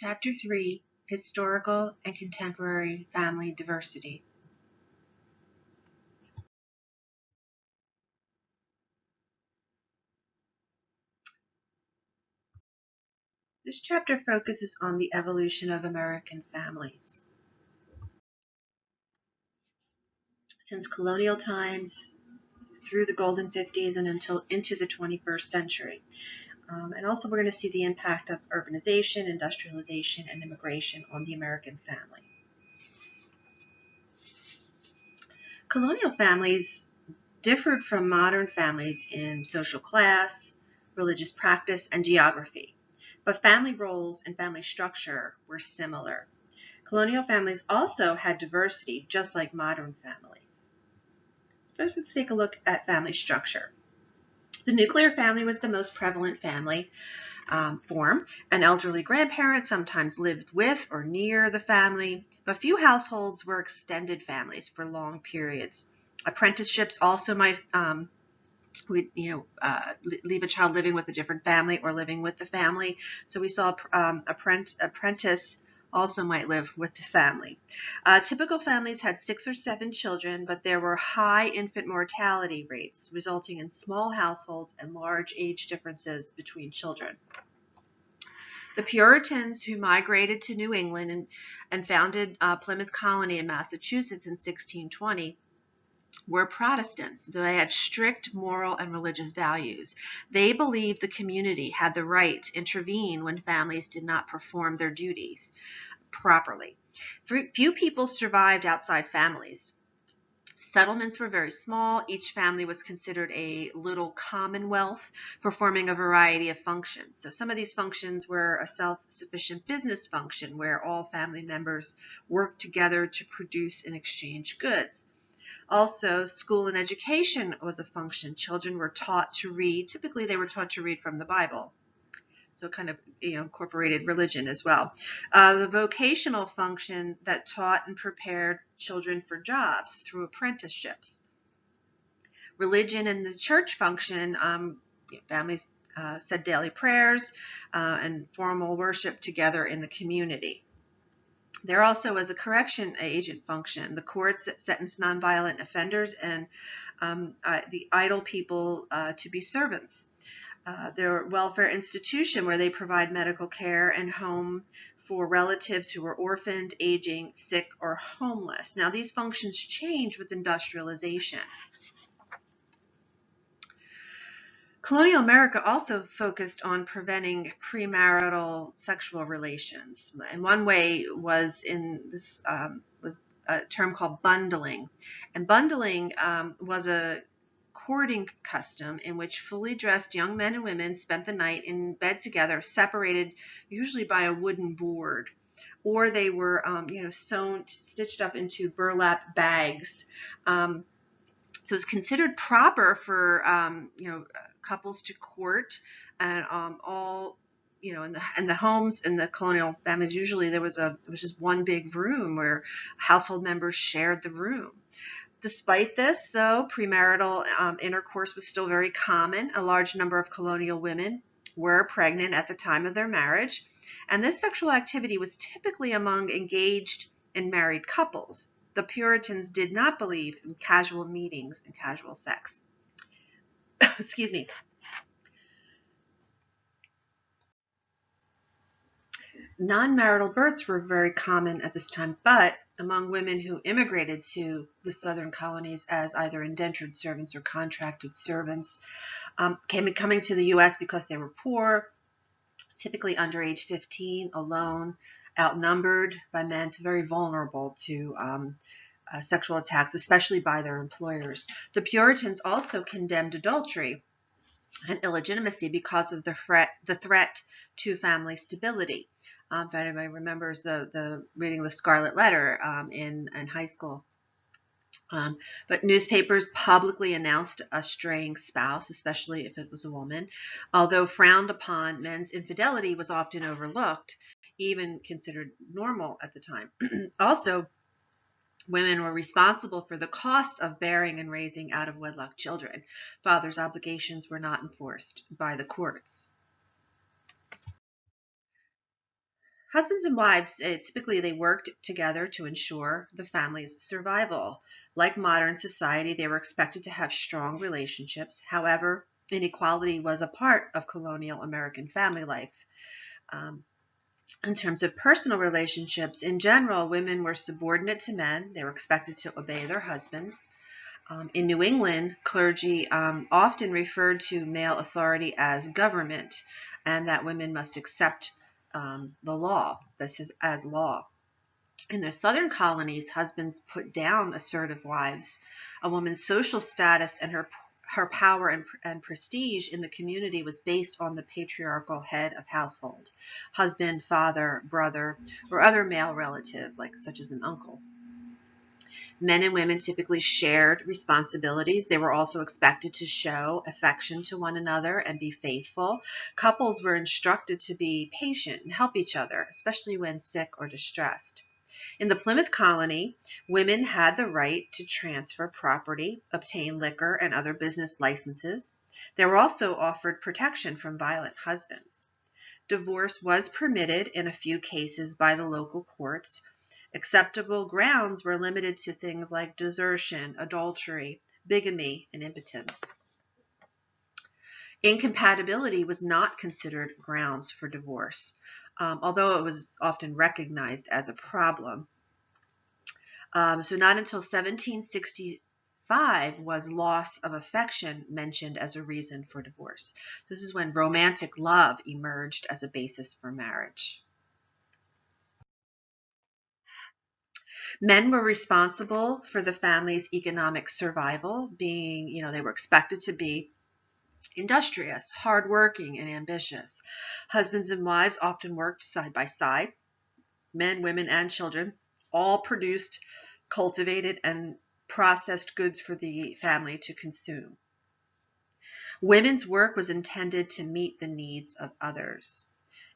Chapter 3, Historical and Contemporary Family Diversity. This chapter focuses on the evolution of American families. Since colonial times, through the golden 50s and until into the 21st century. And also we're going to see the impact of urbanization, industrialization, and immigration on the American family. Colonial families differed from modern families in social class, religious practice, and geography, but family roles and family structure were similar. Colonial families also had diversity, just like modern families. First, let's take a look at family structure. The nuclear family was the most prevalent family form. An elderly grandparent sometimes lived with or near the family, but few households were extended families for long periods. Apprenticeships also might leave a child living with a different family or living with the family. So we saw apprentice also might live with the family. Typical families had 6 or 7 children, but there were high infant mortality rates, resulting in small households and large age differences between children. The Puritans, who migrated to New England and founded Plymouth Colony in Massachusetts in 1620, were Protestants. They had strict moral and religious values. They believed the community had the right to intervene when families did not perform their duties properly. Few people survived outside families. Settlements were very small. Each family was considered a little commonwealth, performing a variety of functions. So some of these functions were a self-sufficient business function where all family members worked together to produce and exchange goods. Also, school and education was a function. Children were taught to read. Typically, they were taught to read from the Bible. So kind of incorporated religion as well. The vocational function that taught and prepared children for jobs through apprenticeships. Religion and the church function, families said daily prayers and formal worship together in the community. There also was a correction agent function. The courts sentenced nonviolent offenders and the idle people to be servants. Their welfare institution where they provide medical care and home for relatives who are orphaned, aging, sick, or homeless. Now, these functions change with industrialization. Colonial America also focused on preventing premarital sexual relations. And one way was was a term called bundling. And bundling was a courting custom in which fully dressed young men and women spent the night in bed together, separated usually by a wooden board, or they were stitched up into burlap bags. So it's considered proper for couples to court, and all in the homes in the colonial families, usually it was just one big room where household members shared the room. Despite this, though, premarital intercourse was still very common. A large number of colonial women were pregnant at the time of their marriage, and this sexual activity was typically among engaged and married couples. The Puritans did not believe in casual meetings and casual sex. Excuse me. Non-marital births were very common at this time, but among women who immigrated to the southern colonies as either indentured servants or contracted servants, coming to the U.S. because they were poor, typically under age 15, alone, outnumbered by men, so very vulnerable to sexual attacks, especially by their employers. The Puritans also condemned adultery and illegitimacy because of the threat to family stability. If anybody remembers the reading the Scarlet Letter in high school. But newspapers publicly announced a straying spouse, especially if it was a woman. Although frowned upon, men's infidelity was often overlooked, even considered normal at the time. Also, women were responsible for the cost of bearing and raising out-of-wedlock children. Fathers' obligations were not enforced by the courts. Husbands and wives, typically they worked together to ensure the family's survival. Like modern society, they were expected to have strong relationships. However, inequality was a part of colonial American family life. Um, in terms of personal relationships, in general, women were subordinate to men. They were expected to obey their husbands. In New England, clergy often referred to male authority as government, and that women must accept the law. This is as law. In the southern colonies, husbands put down assertive wives. A woman's social status and her power and prestige in the community was based on the patriarchal head of household, husband, father, brother, or other male relative, like such as an uncle. Men and women typically shared responsibilities. They were also expected to show affection to one another and be faithful. Couples were instructed to be patient and help each other, especially when sick or distressed. In the Plymouth colony, women had the right to transfer property, obtain liquor and other business licenses. They were also offered protection from violent husbands. Divorce was permitted in a few cases by the local courts. Acceptable grounds were limited to things like desertion, adultery, bigamy, and impotence. Incompatibility was not considered grounds for divorce, although it was often recognized as a problem. So not until 1765 was loss of affection mentioned as a reason for divorce. This is when romantic love emerged as a basis for marriage. Men were responsible for the family's economic survival, being, they were expected to be industrious, hardworking, and ambitious. Husbands and wives often worked side by side. Men, women, and children all produced, cultivated, and processed goods for the family to consume. Women's work was intended to meet the needs of others.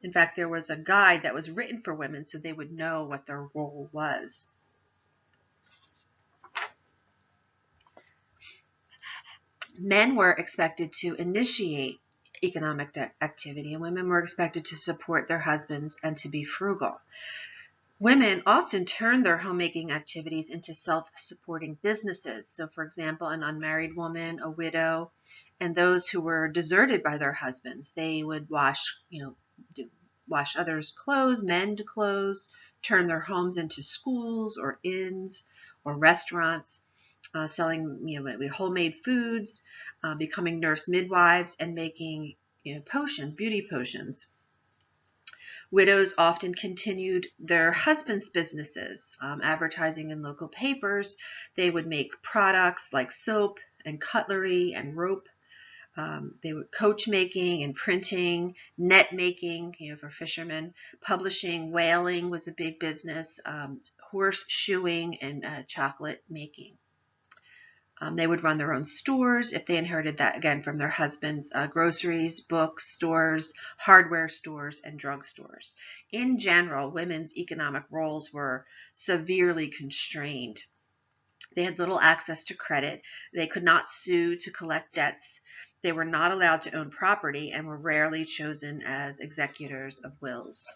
In fact, there was a guide that was written for women so they would know what their role was. Men were expected to initiate economic activity, and women were expected to support their husbands and to be frugal. Women often turned their homemaking activities into self-supporting businesses. So, for example, an unmarried woman, a widow, and those who were deserted by their husbands, they would wash others' clothes, mend clothes, turn their homes into schools or inns or restaurants. Selling homemade foods, becoming nurse midwives, and making potions, beauty potions. Widows often continued their husbands' businesses, advertising in local papers. They would make products like soap and cutlery and rope. They would coach making and printing, net making, for fishermen. Publishing, whaling was a big business. Horse shoeing and chocolate making. They would run their own stores if they inherited that, again, from their husbands, groceries, books, stores, hardware stores, and drugstores. In general, women's economic roles were severely constrained. They had little access to credit. They could not sue to collect debts. They were not allowed to own property and were rarely chosen as executors of wills.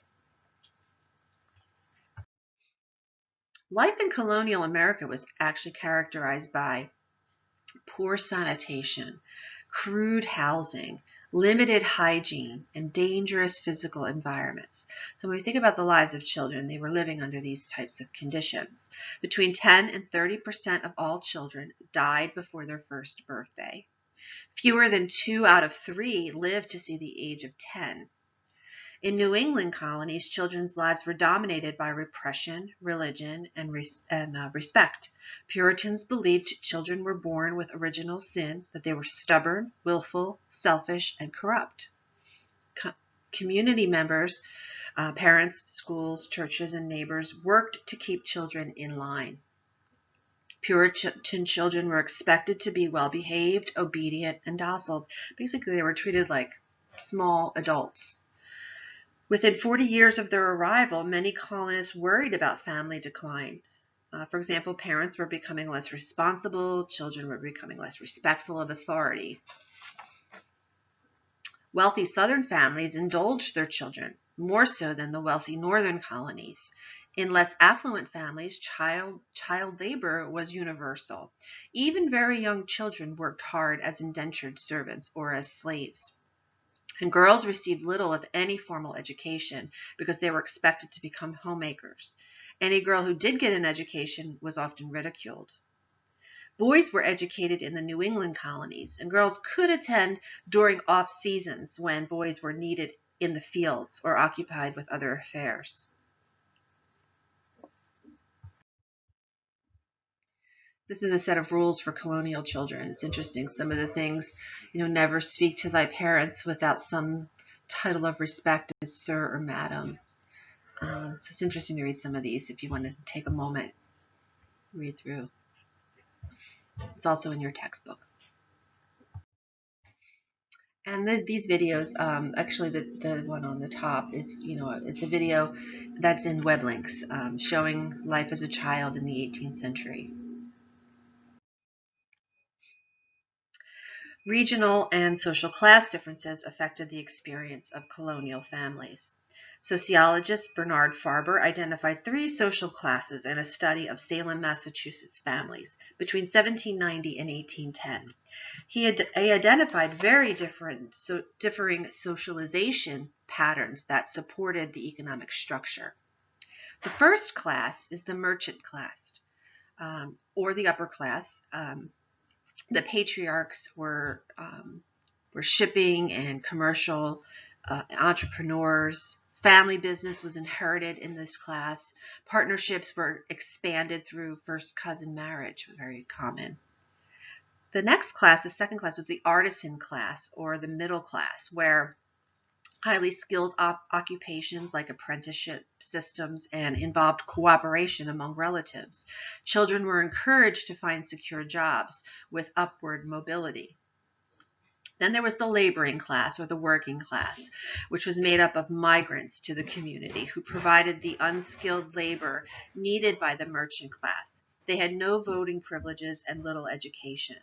Life in colonial America was actually characterized by poor sanitation, crude housing, limited hygiene, and dangerous physical environments. So when we think about the lives of children, they were living under these types of conditions. Between 10 and 30% of all children died before their first birthday. Fewer than 2 out of 3 lived to see the age of 10. In New England colonies, children's lives were dominated by repression, religion, and respect. Puritans believed children were born with original sin, that they were stubborn, willful, selfish, and corrupt. Community members, parents, schools, churches, and neighbors worked to keep children in line. Puritan children were expected to be well-behaved, obedient, and docile. Basically, they were treated like small adults. Within 40 years of their arrival, many colonists worried about family decline. For example, parents were becoming less responsible, children were becoming less respectful of authority. Wealthy Southern families indulged their children. more so than the wealthy northern colonies. In less affluent families, child labor was universal. Even very young children worked hard as indentured servants or as slaves. And girls received little, if any, formal education because they were expected to become homemakers. Any girl who did get an education was often ridiculed. Boys were educated in the New England colonies, and girls could attend during off seasons when boys were needed in the fields or occupied with other affairs. This is a set of rules for colonial children. It's interesting. Some of the things, never speak to thy parents without some title of respect as sir or madam. So it's interesting to read some of these if you want to take a moment, read through. It's also in your textbook. And these videos, actually the one on the top is, it's a video that's in web links showing life as a child in the 18th century. Regional and social class differences affected the experience of colonial families. Sociologist Bernard Farber identified 3 social classes in a study of Salem, Massachusetts families between 1790 and 1810. He identified very differing socialization patterns that supported the economic structure. The first class is the merchant class, or the upper class. The patriarchs were shipping and commercial entrepreneurs. Family business was inherited in this class. Partnerships were expanded through first cousin marriage, very common. The next class, the second class, was the artisan class or the middle class, where highly skilled occupations like apprenticeship systems and involved cooperation among relatives. Children were encouraged to find secure jobs with upward mobility. Then there was the laboring class or the working class, which was made up of migrants to the community who provided the unskilled labor needed by the merchant class. They had no voting privileges and little education.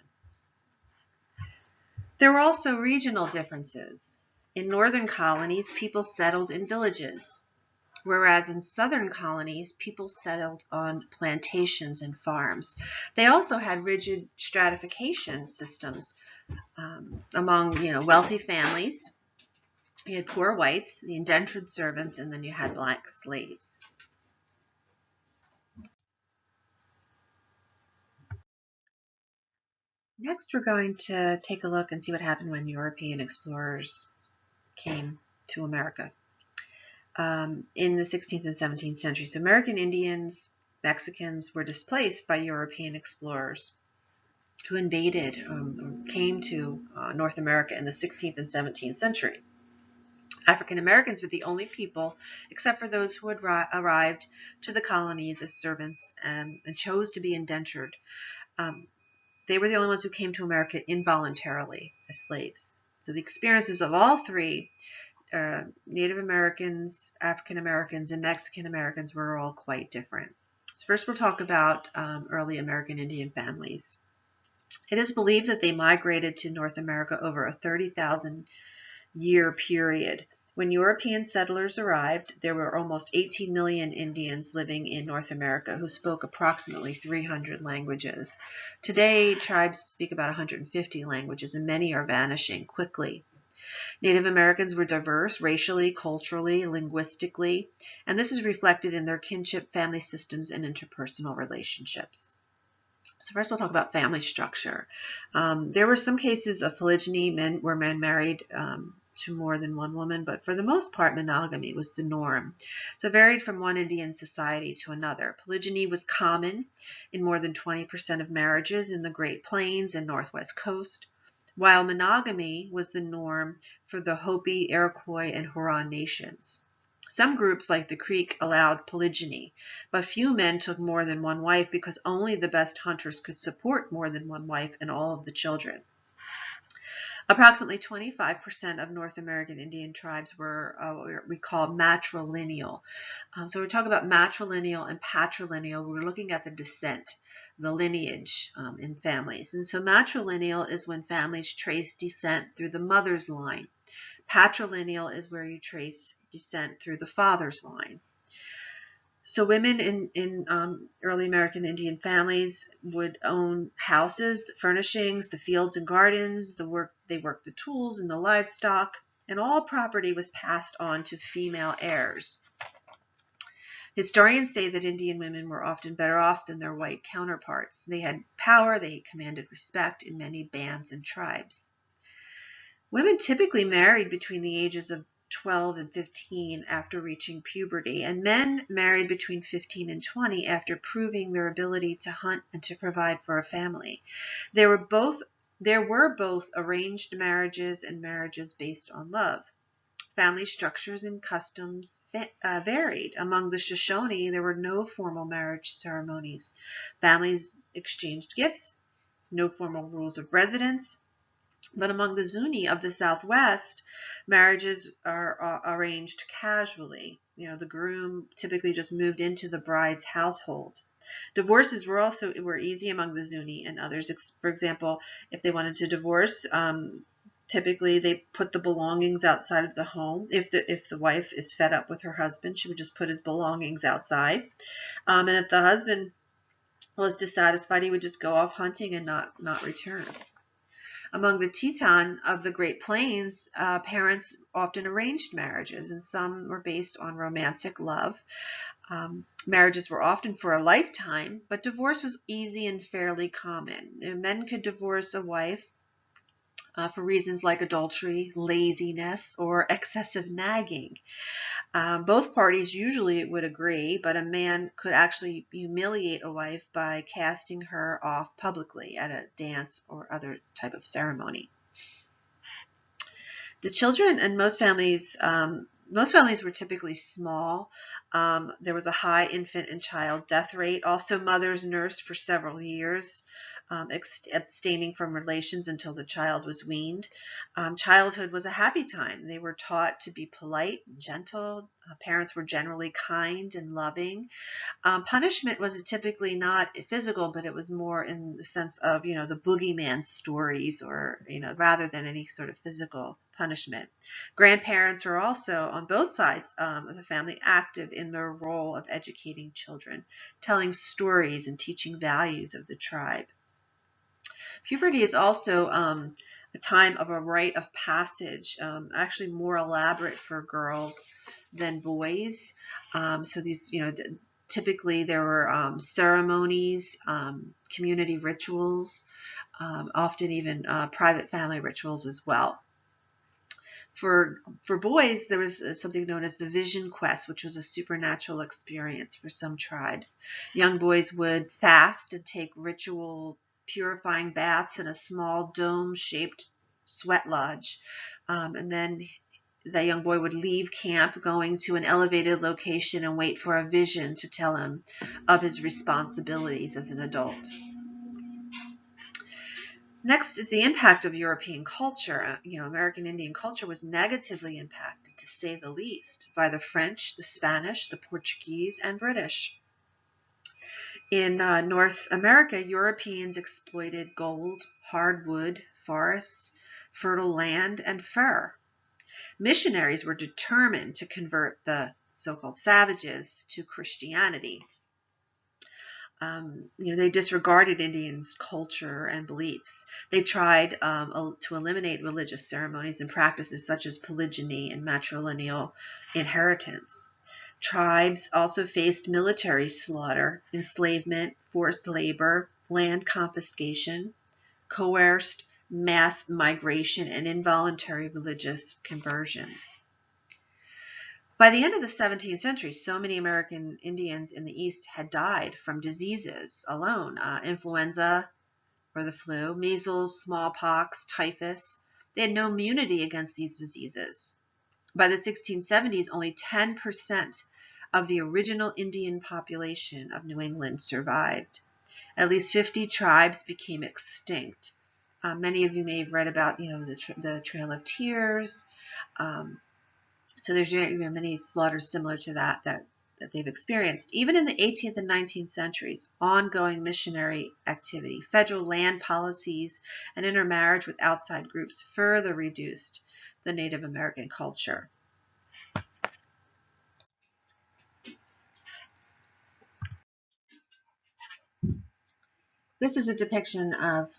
There were also regional differences. In northern colonies, people settled in villages, whereas in southern colonies, people settled on plantations and farms. They also had rigid stratification systems among, wealthy families. You had poor whites, the indentured servants, and then you had black slaves. Next, we're going to take a look and see what happened when European explorers came to America in the 16th and 17th centuries. So American Indians, Mexicans were displaced by European explorers who invaded or came to North America in the 16th and 17th century. African Americans were the only people, except for those who had arrived to the colonies as servants and chose to be indentured. They were the only ones who came to America involuntarily as slaves. So the experiences of all 3, Native Americans, African Americans, and Mexican Americans, were all quite different. So first we'll talk about early American Indian families. It is believed that they migrated to North America over a 30,000 year period. When European settlers arrived, there were almost 18 million Indians living in North America who spoke approximately 300 languages. Today, tribes speak about 150 languages, and many are vanishing quickly. Native Americans were diverse racially, culturally, linguistically, and this is reflected in their kinship, family systems, and interpersonal relationships. So first we'll talk about family structure. There were some cases of polygyny, where men married to more than one woman, but for the most part, monogamy was the norm. So it varied from one Indian society to another. Polygyny was common in more than 20% of marriages in the Great Plains and Northwest Coast, while monogamy was the norm for the Hopi, Iroquois, and Huron nations. Some groups, like the Creek, allowed polygyny, but few men took more than one wife because only the best hunters could support more than one wife and all of the children. Approximately 25% of North American Indian tribes were what we call matrilineal. So we're talking about matrilineal and patrilineal. We're looking at the descent, the lineage in families. And so matrilineal is when families trace descent through the mother's line. Patrilineal is where you trace descent through the father's line. So women in early American Indian families would own houses, furnishings, the fields and gardens, they worked the tools and the livestock, and all property was passed on to female heirs. Historians say that Indian women were often better off than their white counterparts. They had power, they commanded respect in many bands and tribes. Women typically married between the ages of 12 and 15 after reaching puberty, and men married between 15 and 20 after proving their ability to hunt and to provide for a family. There were both arranged marriages and marriages based on love. Family structures and customs varied. Among the Shoshone, there were no formal marriage ceremonies. Families exchanged gifts, no formal rules of residence. But among the Zuni of the Southwest, marriages are arranged casually. The groom typically just moved into the bride's household. Divorces were easy among the Zuni and others. For example, if they wanted to divorce, typically they put the belongings outside of the home. If the wife is fed up with her husband, she would just put his belongings outside. And if the husband was dissatisfied, he would just go off hunting and not return. Among the Teton of the Great Plains, parents often arranged marriages, and some were based on romantic love. Marriages were often for a lifetime, but divorce was easy and fairly common. Men could divorce a wife for reasons like adultery, laziness, or excessive nagging. Both parties usually would agree, but a man could actually humiliate a wife by casting her off publicly at a dance or other type of ceremony. The children in most families were typically small. There was a high infant and child death rate. Also, mothers nursed for several years, abstaining from relations until the child was weaned. Childhood was a happy time. They were taught to be polite and gentle. Parents were generally kind and loving. Punishment was typically not physical, but it was more in the sense of, the boogeyman stories, or, rather than any sort of physical punishment. Grandparents were also, on both sides of the family, active in their role of educating children, telling stories and teaching values of the tribe. Puberty is also a time of a rite of passage, actually more elaborate for girls than boys. So these, typically there were ceremonies, community rituals, often even private family rituals as well. For boys, there was something known as the vision quest, which was a supernatural experience for some tribes. Young boys would fast and take ritual purifying baths in a small dome-shaped sweat lodge. And then the young boy would leave camp, going to an elevated location and wait for a vision to tell him of his responsibilities as an adult. Next is the impact of European culture. American Indian culture was negatively impacted, to say the least, by the French, the Spanish, the Portuguese, and British. In North America, Europeans exploited gold, hardwood, forests, fertile land, and fur. Missionaries were determined to convert the so-called savages to Christianity. They disregarded Indians' culture and beliefs. They tried to eliminate religious ceremonies and practices such as polygyny and matrilineal inheritance. Tribes also faced military slaughter, enslavement, forced labor, land confiscation, coerced mass migration, and involuntary religious conversions. By the end of the 17th century, so many American Indians in the East had died from diseases alone. Influenza, or the flu, measles, smallpox, typhus. They had no immunity against these diseases. By the 1670s, only 10% of the original Indian population of New England survived. At least 50 tribes became extinct. Many of you may have read about, the Trail of Tears. So there's many slaughters similar to that they've experienced. Even in the 18th and 19th centuries, ongoing missionary activity, federal land policies, and intermarriage with outside groups further reduced the Native American culture. This is a depiction of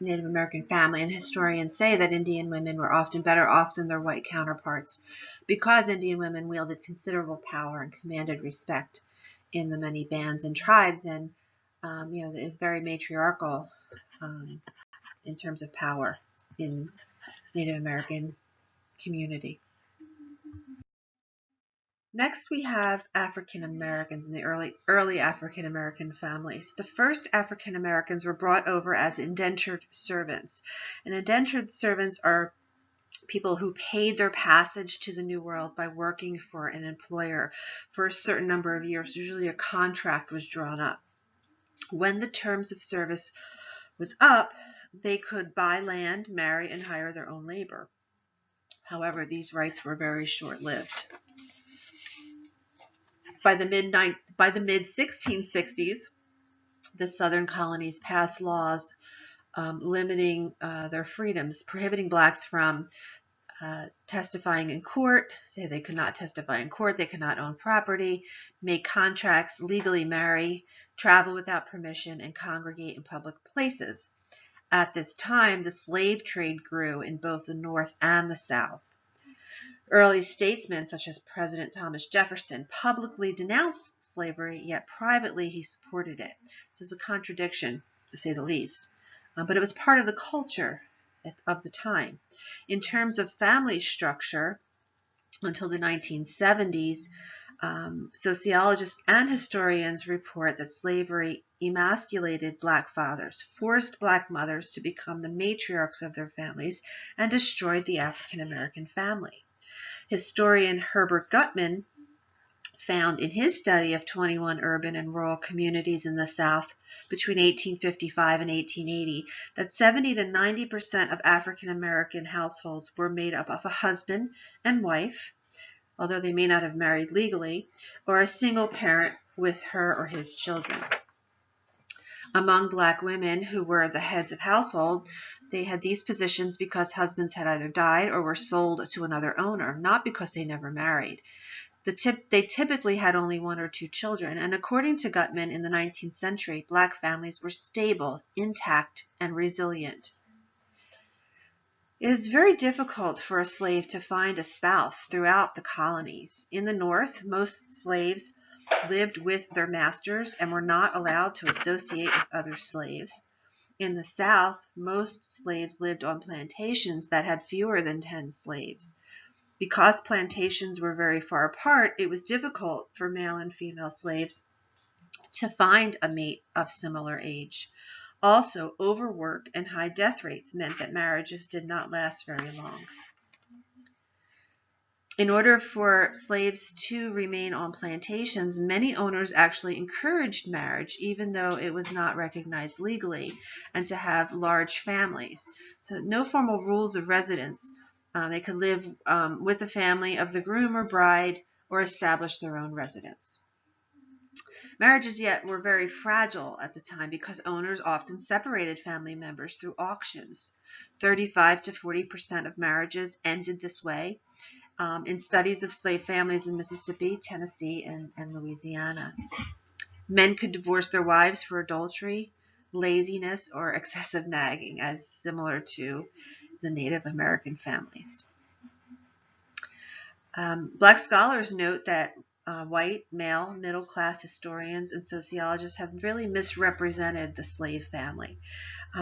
Native American family, and historians say that Indian women were often better off than their white counterparts because Indian women wielded considerable power and commanded respect in the many bands and tribes, and it's very matriarchal in terms of power in Native American community. Next, we have African Americans in the early African American families. The first African Americans were brought over as indentured servants. And indentured servants are people who paid their passage to the New World by working for an employer for a certain number of years. Usually a contract was drawn up. When the terms of service was up, they could buy land, marry, and hire their own labor. However, these rights were very short-lived. By the mid-1660s, the Southern colonies passed laws limiting their freedoms, prohibiting blacks from testifying in court. They could not testify in court. They could not own property, make contracts, legally marry, travel without permission, and congregate in public places. At this time, the slave trade grew in both the North and the South. Early statesmen, such as President Thomas Jefferson, publicly denounced slavery, yet privately he supported it. So it's a contradiction, to say the least. But it was part of the culture of the time. In terms of family structure, until the 1970s, sociologists and historians report that slavery emasculated black fathers, forced black mothers to become the matriarchs of their families, and destroyed the African American family. Historian Herbert Gutman found in his study of 21 urban and rural communities in the South between 1855 and 1880 that 70 to 90% of African American households were made up of a husband and wife, although they may not have married legally, or a single parent with her or his children. Among black women who were the heads of household, they had these positions because husbands had either died or were sold to another owner, not because they never married. They typically had only one or two children, and according to Gutman, in the 19th century, black families were stable, intact, and resilient. It is very difficult for a slave to find a spouse throughout the colonies. In the North, most slaves lived with their masters and were not allowed to associate with other slaves. In the South, most slaves lived on plantations that had fewer than 10 slaves. Because plantations were very far apart, it was difficult for male and female slaves to find a mate of similar age. Also, overwork and high death rates meant that marriages did not last very long. In order for slaves to remain on plantations, many owners actually encouraged marriage, even though it was not recognized legally, and to have large families. So no formal rules of residence. They could live with the family of the groom or bride or establish their own residence. Marriages yet were very fragile at the time because owners often separated family members through auctions. 35 to 40% of marriages ended this way. In studies of slave families in Mississippi, Tennessee, and Louisiana. Men could divorce their wives for adultery, laziness, or excessive nagging, as similar to the Native American families. Black scholars note that white, male, middle-class historians and sociologists have really misrepresented the slave family.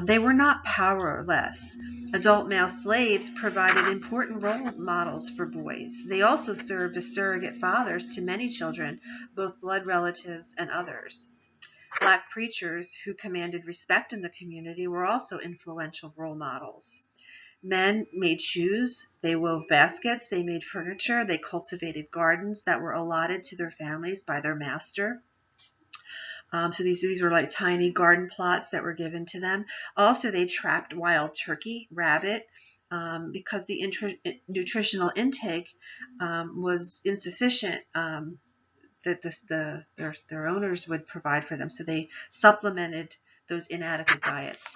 They were not powerless. Adult male slaves provided important role models for boys. They also served as surrogate fathers to many children, both blood relatives and others. Black preachers who commanded respect in the community were also influential role models. Men made shoes, they wove baskets, they made furniture, they cultivated gardens that were allotted to their families by their master. So these were like tiny garden plots that were given to them. Also, they trapped wild turkey, rabbit, because the nutritional intake was insufficient that their owners would provide for them. So they supplemented those inadequate diets.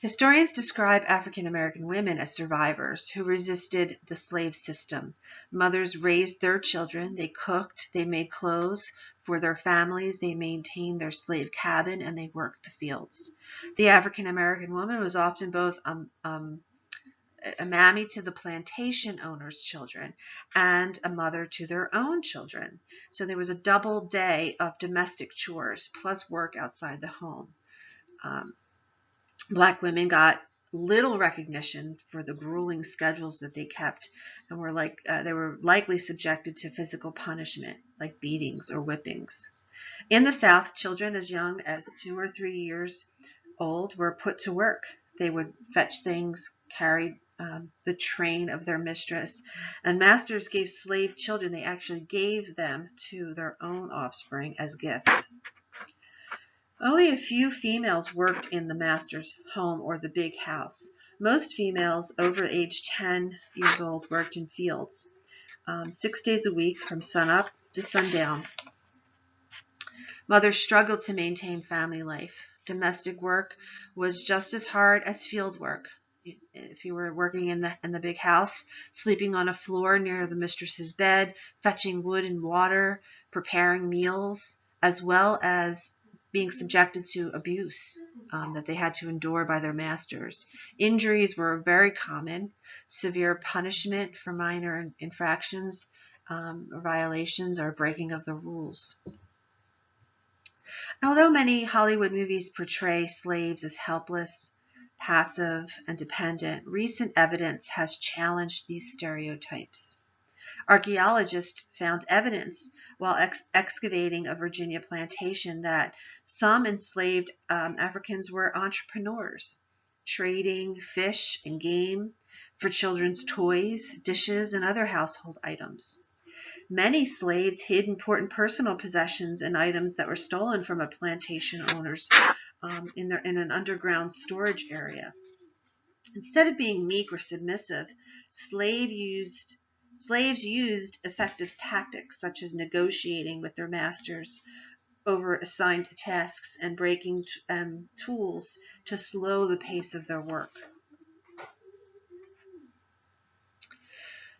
Historians describe African American women as survivors who resisted the slave system. Mothers raised their children, they cooked, they made clothes for their families, they maintained their slave cabin, and they worked the fields. The African American woman was often both a mammy to the plantation owners' children and a mother to their own children. So there was a double day of domestic chores plus work outside the home. Um, Black women got little recognition for the grueling schedules that they kept, and they were likely subjected to physical punishment like beatings or whippings. In the South, children as young as 2 or 3 years old were put to work. They would fetch things, carry the train of their mistress, and masters gave slave children, they actually gave them to their own offspring as gifts. Only a few females worked in the master's home or the big house. Most females over age 10 years old worked in fields, 6 days a week from sunup to sundown. Mothers struggled to maintain family life. Domestic work was just as hard as field work. If you were working in the big house, sleeping on a floor near the mistress's bed, fetching wood and water, preparing meals, as well as being subjected to abuse that they had to endure by their masters. Injuries were very common. Severe punishment for minor infractions or violations or breaking of the rules. Although many Hollywood movies portray slaves as helpless, passive, and dependent, recent evidence has challenged these stereotypes. Archaeologists found evidence while excavating a Virginia plantation that some enslaved Africans were entrepreneurs, trading fish and game for children's toys, dishes, and other household items. Many slaves hid important personal possessions and items that were stolen from a plantation owners in an underground storage area. Instead of being meek or submissive, slaves used effective tactics such as negotiating with their masters over assigned tasks and breaking tools to slow the pace of their work.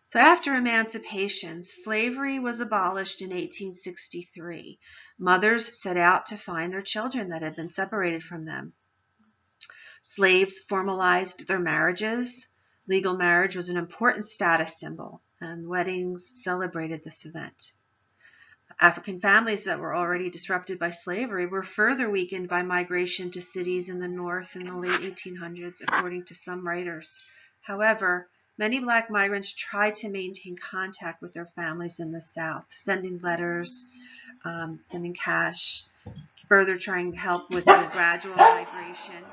So after emancipation, slavery was abolished in 1863. Mothers set out to find their children that had been separated from them. Slaves formalized their marriages. Legal marriage was an important status symbol, and weddings celebrated this event. African families that were already disrupted by slavery were further weakened by migration to cities in the North in the late 1800s, according to some writers. However, many Black migrants tried to maintain contact with their families in the South, sending letters, sending cash, further trying to help with the gradual migration.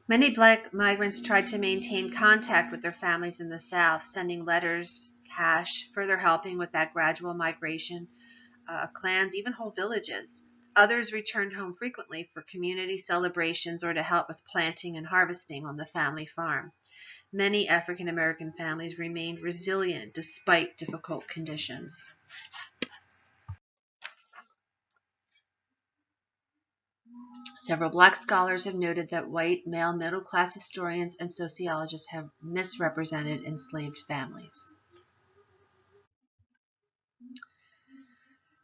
Many Black migrants tried to maintain contact with their families in the South, sending letters, cash, further helping with that gradual migration of clans, even whole villages. Others returned home frequently for community celebrations or to help with planting and harvesting on the family farm. Many African American families remained resilient despite difficult conditions. Several Black scholars have noted that white male middle-class historians and sociologists have misrepresented enslaved families.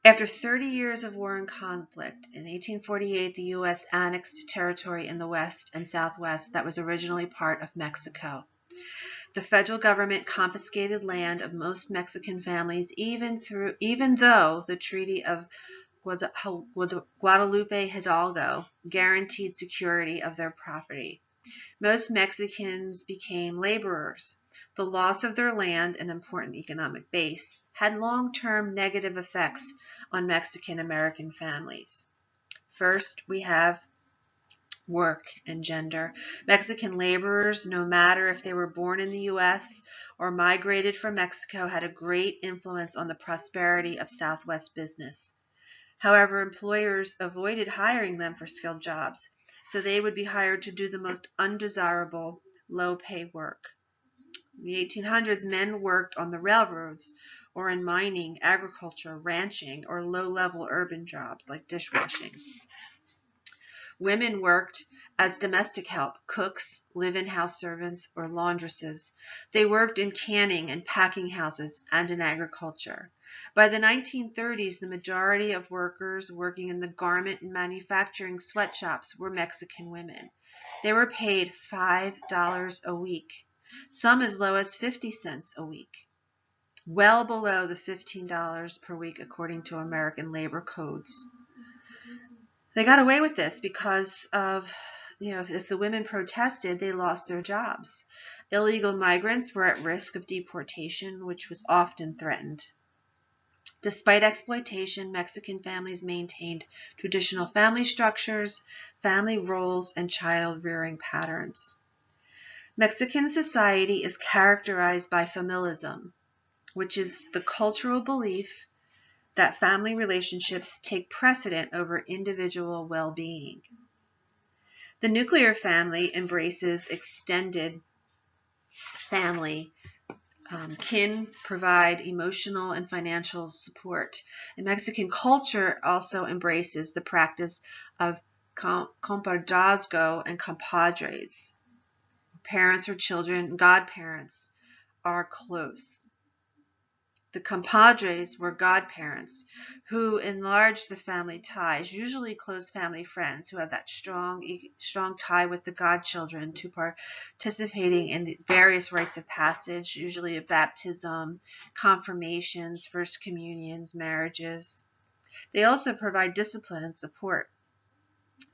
After 30 years of war and conflict, in 1848 the U.S. annexed territory in the west and southwest that was originally part of Mexico. The federal government confiscated land of most Mexican families even though the Treaty of Guadalupe Hidalgo guaranteed security of their property. Most Mexicans became laborers. The loss of their land, an important economic base, had long-term negative effects on Mexican American families. First, we have work and gender. Mexican laborers, no matter if they were born in the U.S. or migrated from Mexico, had a great influence on the prosperity of Southwest business. However, employers avoided hiring them for skilled jobs, so they would be hired to do the most undesirable, low-pay work. In the 1800s, men worked on the railroads or in mining, agriculture, ranching, or low-level urban jobs like dishwashing. Women worked as domestic help, cooks, live-in house servants, or laundresses. They worked in canning and packing houses and in agriculture. By the 1930s, the majority of workers working in the garment and manufacturing sweatshops were Mexican women. They were paid $5 a week, some as low as 50 cents a week, well below the $15 per week according to American labor codes. They got away with this because of, if the women protested, they lost their jobs. Illegal migrants were at risk of deportation, which was often threatened. Despite exploitation, Mexican families maintained traditional family structures, family roles, and child rearing patterns. Mexican society is characterized by familism, which is the cultural belief that family relationships take precedent over individual well-being. The nuclear family embraces extended family. Kin provide emotional and financial support. And Mexican culture also embraces the practice of compadrazgo and compadres. Parents or children, godparents, are close. The compadres were godparents who enlarged the family ties, usually close family friends who have that strong tie with the godchildren to participating in the various rites of passage, usually a baptism, confirmations, first communions, marriages. They also provide discipline and support.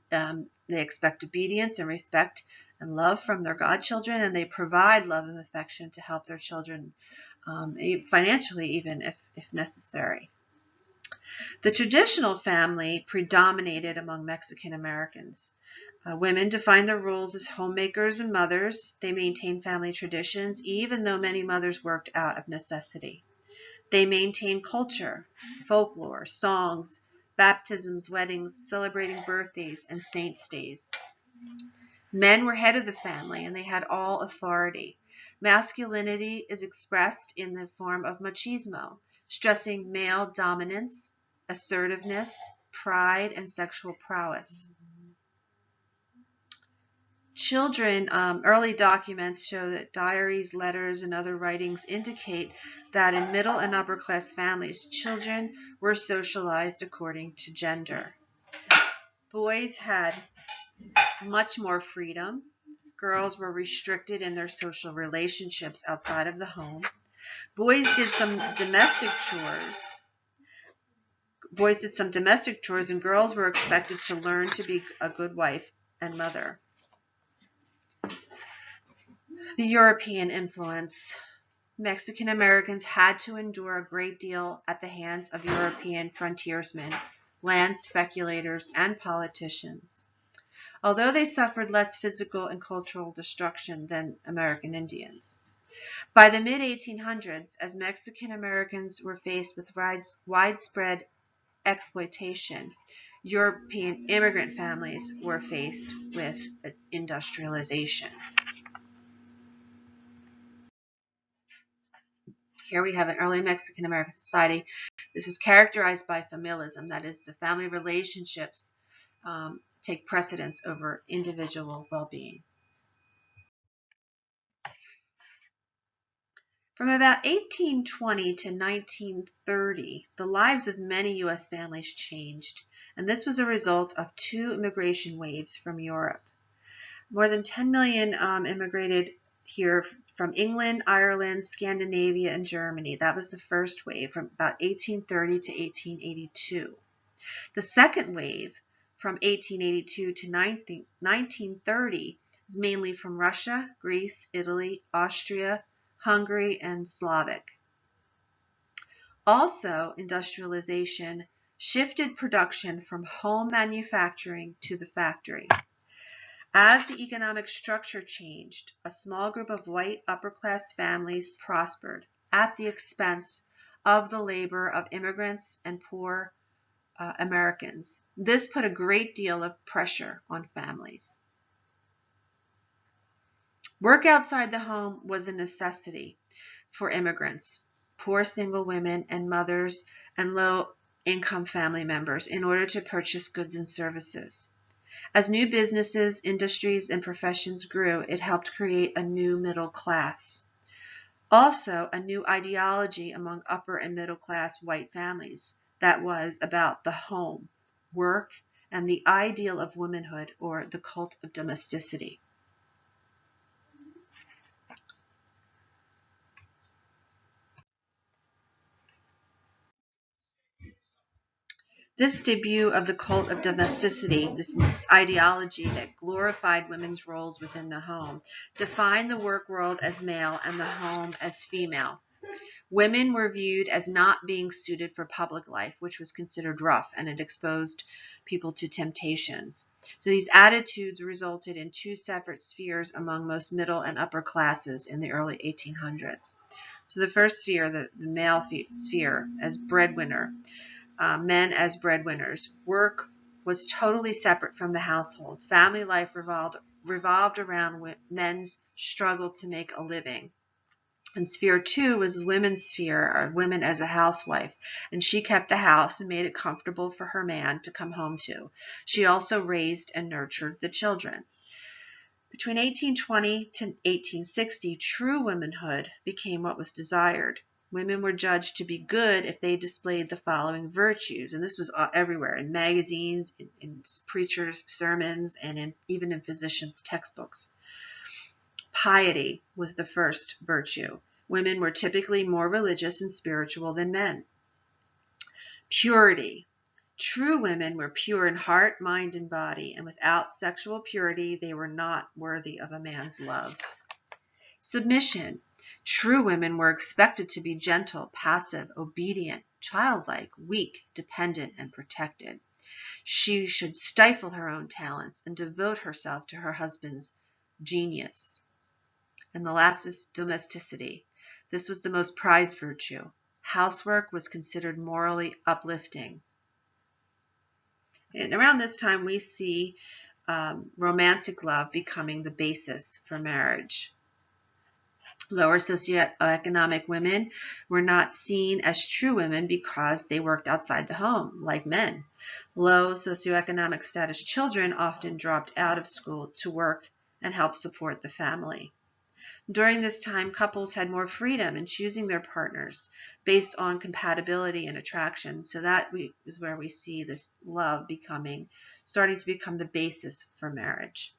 They expect obedience and respect and love from their godchildren, and they provide love and affection to help their children financially, even if necessary. The traditional family predominated among Mexican Americans. Women defined their roles as homemakers and mothers. They maintained family traditions, even though many mothers worked out of necessity. They maintained culture, folklore, songs, baptisms, weddings, celebrating birthdays, and saints' days. Men were head of the family, and they had all authority. Masculinity is expressed in the form of machismo, stressing male dominance, assertiveness, pride, and sexual prowess. Children, early documents show that diaries, letters, and other writings indicate that in middle and upper class families, children were socialized according to gender. Boys had much more freedom. Girls were restricted in their social relationships outside of the home. Boys did some domestic chores, and girls were expected to learn to be a good wife and mother. The European influence. Mexican Americans had to endure a great deal at the hands of European frontiersmen, land speculators, and politicians, although they suffered less physical and cultural destruction than American Indians. By the mid-1800s, as Mexican Americans were faced with widespread exploitation, European immigrant families were faced with industrialization. Here we have an early Mexican American society. This is characterized by familism, that is, the family relationships take precedence over individual well-being. From about 1820 to 1930, the lives of many U.S. families changed, and this was a result of two immigration waves from Europe. More than 10 million immigrated here from England, Ireland, Scandinavia, and Germany. That was the first wave from about 1830 to 1882. The second wave from 1882 to 1930 is mainly from Russia, Greece, Italy, Austria, Hungary, and Slavic. Also, industrialization shifted production from home manufacturing to the factory. As the economic structure changed, a small group of white upper-class families prospered at the expense of the labor of immigrants and poor Americans. This put a great deal of pressure on families. Work outside the home was a necessity for immigrants, poor single women and mothers, and low-income family members in order to purchase goods and services. As new businesses, industries, and professions grew, it helped create a new middle class. Also, a new ideology among upper and middle class white families that was about the home, work, and the ideal of womanhood, or the cult of domesticity. This debut of the cult of domesticity, this ideology that glorified women's roles within the home, defined the work world as male and the home as female. Women were viewed as not being suited for public life, which was considered rough, and it exposed people to temptations. So these attitudes resulted in two separate spheres among most middle and upper classes in the early 1800s. So the first sphere, the male sphere, as breadwinner, men as breadwinners. Work was totally separate from the household. Family life revolved around men's struggle to make a living. And sphere two was women's sphere, or women as a housewife, and she kept the house and made it comfortable for her man to come home to. She also raised and nurtured the children. Between 1820 to 1860, true womanhood became what was desired. Women were judged to be good if they displayed the following virtues, and this was everywhere, in magazines, in preachers' sermons, and even in physicians' textbooks. Piety was the first virtue. Women were typically more religious and spiritual than men. Purity. True women were pure in heart, mind, and body, and without sexual purity, they were not worthy of a man's love. Submission. True women were expected to be gentle, passive, obedient, childlike, weak, dependent, and protected. She should stifle her own talents and devote herself to her husband's genius. And the last is domesticity. This was the most prized virtue. Housework was considered morally uplifting. And around this time, we see romantic love becoming the basis for marriage. Lower socioeconomic women were not seen as true women because they worked outside the home, like men. Low socioeconomic status children often dropped out of school to work and help support the family. During this time, couples had more freedom in choosing their partners based on compatibility and attraction. So that is where we see this love starting to become the basis for marriage.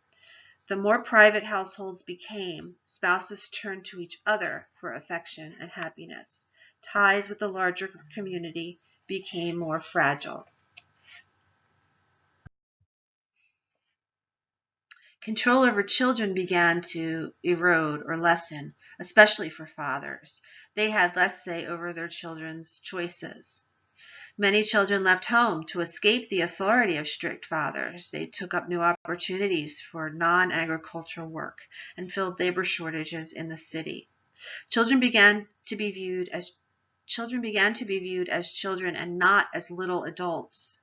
The more private households became, spouses turned to each other for affection and happiness. Ties with the larger community became more fragile. Control over children began to erode or lessen, especially for fathers. They had less say over their children's choices. Many children left home to escape the authority of strict fathers. They took up new opportunities for non-agricultural work and filled labor shortages in the city. Children began to be viewed as children and not as little adults.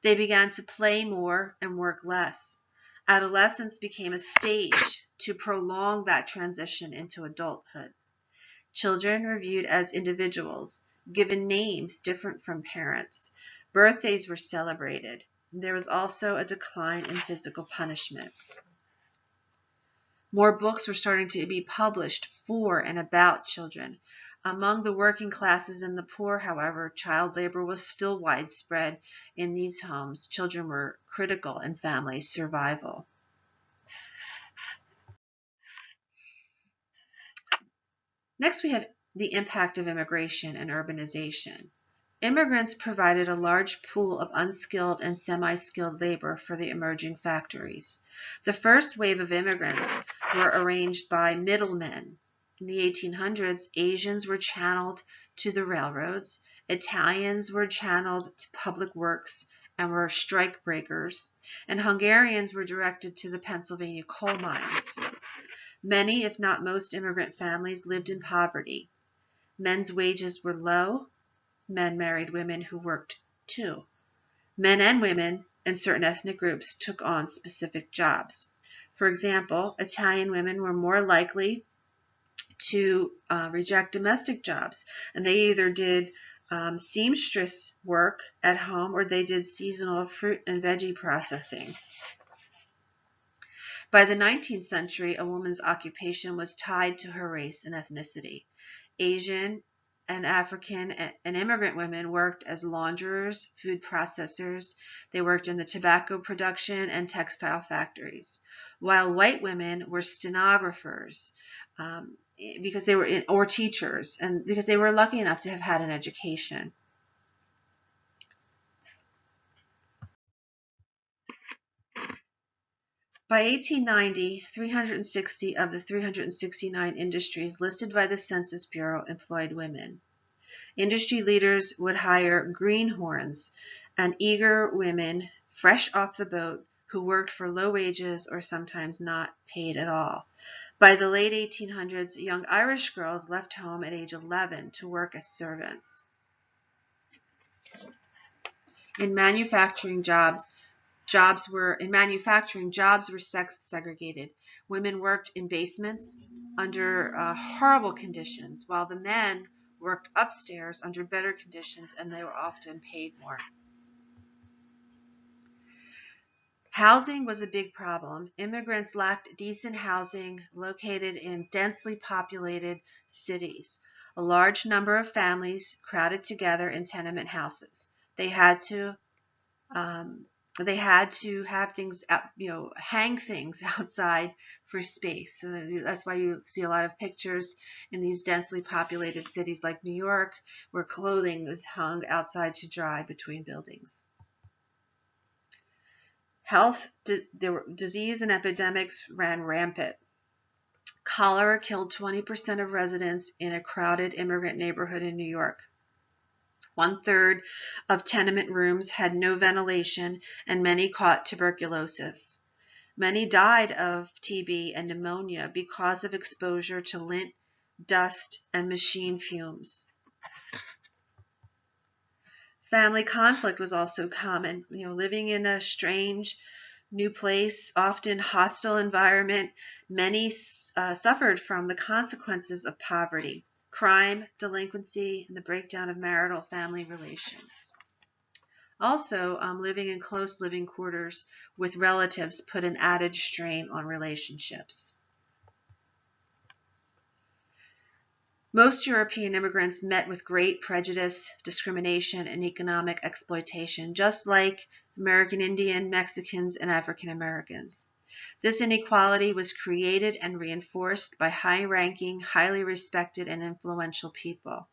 They began to play more and work less. Adolescence became a stage to prolong that transition into adulthood. Children were viewed as individuals, given names different from parents. Birthdays were celebrated. There was also a decline in physical punishment. More books were starting to be published for and about children. Among the working classes and the poor, however, child labor was still widespread in these homes. Children were critical in family survival. Next, we have the impact of immigration and urbanization. Immigrants provided a large pool of unskilled and semi-skilled labor for the emerging factories. The first wave of immigrants were arranged by middlemen. In the 1800s, Asians were channeled to the railroads, Italians were channeled to public works and were strike breakers, and Hungarians were directed to the Pennsylvania coal mines. Many, if not most, immigrant families lived in poverty. Men's wages were low. Men married women who worked too. Men and women in certain ethnic groups took on specific jobs. For example, Italian women were more likely to reject domestic jobs, and they either did seamstress work at home or they did seasonal fruit and veggie processing. By the 19th century, a woman's occupation was tied to her race and ethnicity. Asian and African and immigrant women worked as launderers, food processors. They worked in the tobacco production and textile factories, while white women were stenographers, because they were or teachers, and because they were lucky enough to have had an education. By 1890, 360 of the 369 industries listed by the Census Bureau employed women. Industry leaders would hire greenhorns and eager women fresh off the boat who worked for low wages or sometimes not paid at all. By the late 1800s, young Irish girls left home at age 11 to work as servants. In manufacturing, jobs were sex segregated. Women worked in basements under horrible conditions, while the men worked upstairs under better conditions, and they were often paid more. Housing was a big problem. Immigrants lacked decent housing located in densely populated cities. A large number of families crowded together in tenement houses. They had to have things, hang things outside for space. So that's why you see a lot of pictures in these densely populated cities like New York, where clothing is hung outside to dry between buildings. Disease and epidemics ran rampant. Cholera killed 20% of residents in a crowded immigrant neighborhood in New York. 1/3 of tenement rooms had no ventilation, and many caught tuberculosis. Many died of TB and pneumonia because of exposure to lint, dust, and machine fumes. Family conflict was also common. Living in a strange, new place, often hostile environment, many suffered from the consequences of poverty, crime, delinquency, and the breakdown of marital family relations. Also, living in close living quarters with relatives put an added strain on relationships. Most European immigrants met with great prejudice, discrimination, and economic exploitation, just like American Indian, Mexicans, and African Americans. This inequality was created and reinforced by high-ranking, highly respected, and influential people.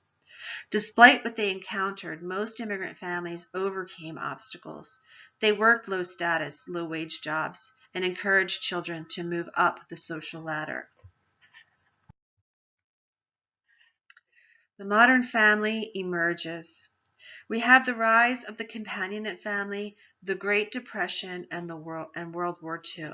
Despite what they encountered, most immigrant families overcame obstacles. They worked low-status, low-wage jobs and encouraged children to move up the social ladder. The modern family emerges. We have the rise of the companionate family, the Great Depression, and World War II.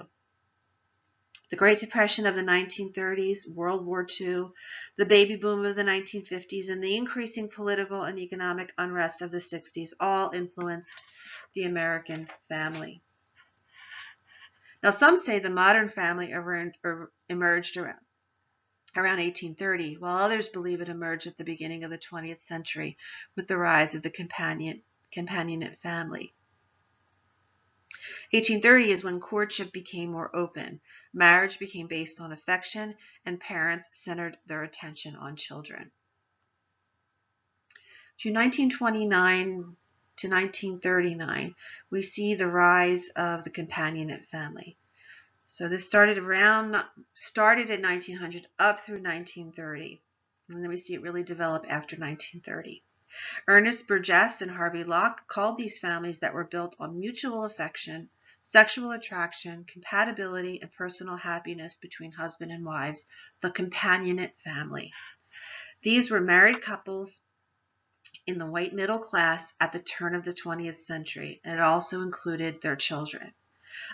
The Great Depression of the 1930s, World War II, the baby boom of the 1950s, and the increasing political and economic unrest of the 60s all influenced the American family. Now, some say the modern family emerged around 1830, while others believe it emerged at the beginning of the 20th century with the rise of the companionate family. 1830 is when courtship became more open, marriage became based on affection, and parents centered their attention on children. To 1929 to 1939, we see the rise of the companionate family. So this started in 1900 up through 1930. And then we see it really develop after 1930. Ernest Burgess and Harvey Locke called these families that were built on mutual affection, sexual attraction, compatibility, and personal happiness between husband and wives the companionate family. These were married couples in the white middle class at the turn of the 20th century, and it also included their children.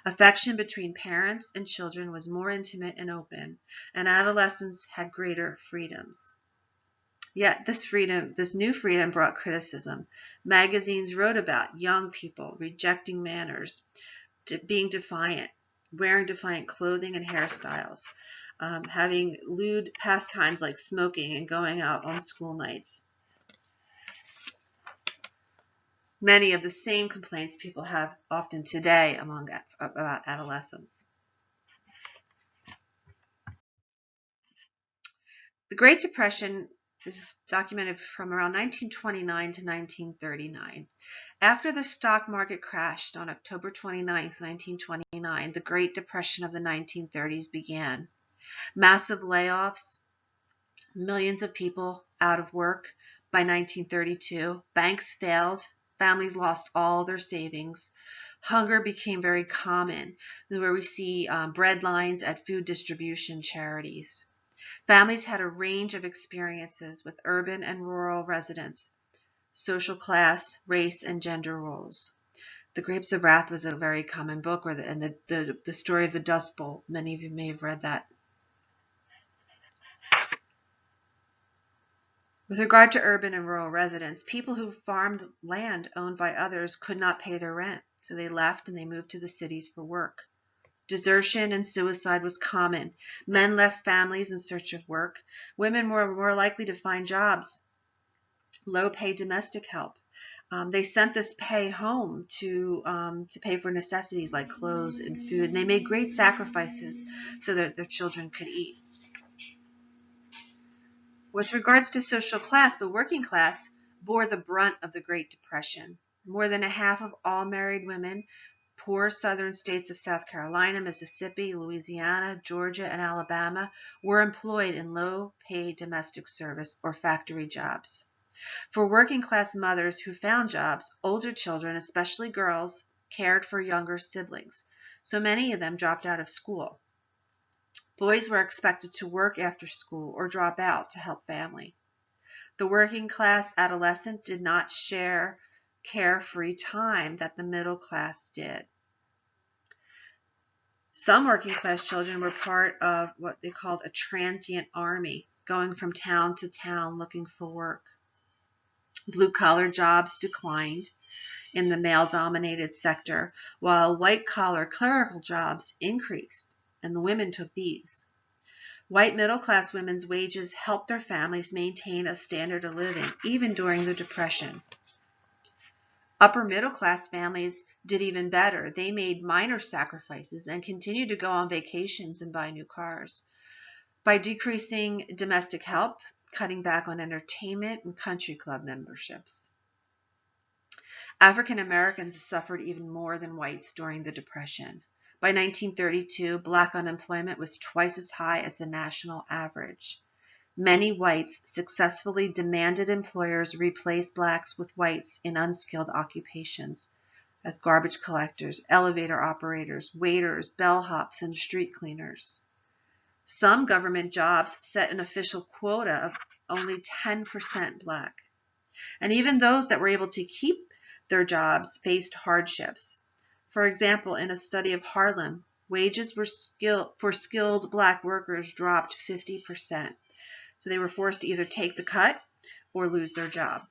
Affection between parents and children was more intimate and open, and adolescents had greater freedoms. Yet this new freedom brought criticism. Magazines wrote about young people rejecting manners, being defiant, wearing defiant clothing and hairstyles, having lewd pastimes like smoking and going out on school nights. Many of the same complaints people have often today about adolescents. The Great Depression is documented from around 1929 to 1939. After the stock market crashed on October 29, 1929, the Great Depression of the 1930s began. Massive layoffs, millions of people out of work by 1932. Banks failed. Families lost all their savings. Hunger became very common, where we see bread lines at food distribution charities. Families had a range of experiences with urban and rural residents, social class, race, and gender roles. The Grapes of Wrath was a very common book, and the story of the Dust Bowl. Many of you may have read that. With regard to urban and rural residents, people who farmed land owned by others could not pay their rent, so they left and they moved to the cities for work. Desertion and suicide was common. Men left families in search of work. Women were more likely to find jobs, low-paid domestic help. They sent this pay home to pay for necessities like clothes and food. And they made great sacrifices so that their children could eat. With regards to social class, the working class bore the brunt of the Great Depression. More than a half of all married women, poor southern states of South Carolina, Mississippi, Louisiana, Georgia, and Alabama, were employed in low-paid domestic service or factory jobs. For working class mothers who found jobs, older children, especially girls, cared for younger siblings. So many of them dropped out of school. Boys were expected to work after school or drop out to help family. The working class adolescent did not share carefree time that the middle class did. Some working class children were part of what they called a transient army, going from town to town looking for work. Blue-collar jobs declined in the male-dominated sector, while white-collar clerical jobs increased, and the women took these. White middle-class women's wages helped their families maintain a standard of living, even during the Depression. Upper middle-class families did even better. They made minor sacrifices and continued to go on vacations and buy new cars. By decreasing domestic help, cutting back on entertainment and country club memberships. African Americans suffered even more than whites during the Depression. By 1932, black unemployment was twice as high as the national average. Many whites successfully demanded employers replace blacks with whites in unskilled occupations, as garbage collectors, elevator operators, waiters, bellhops, and street cleaners. Some government jobs set an official quota of only 10% black. And even those that were able to keep their jobs faced hardships. For example, in a study of Harlem, wages for skilled black workers dropped 50%. So they were forced to either take the cut or lose their job.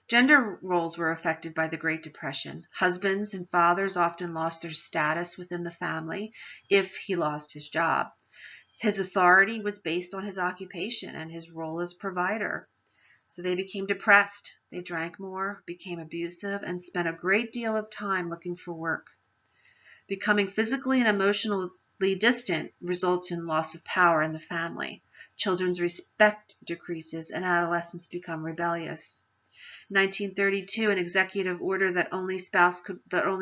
Gender roles were affected by the Great Depression. Husbands and fathers often lost their status within the family if he lost his job. His authority was based on his occupation and his role as provider. So they became depressed, they drank more, became abusive, and spent a great deal of time looking for work. Becoming physically and emotionally distant results in loss of power in the family. Children's respect decreases and adolescents become rebellious. In 1932, an executive order that only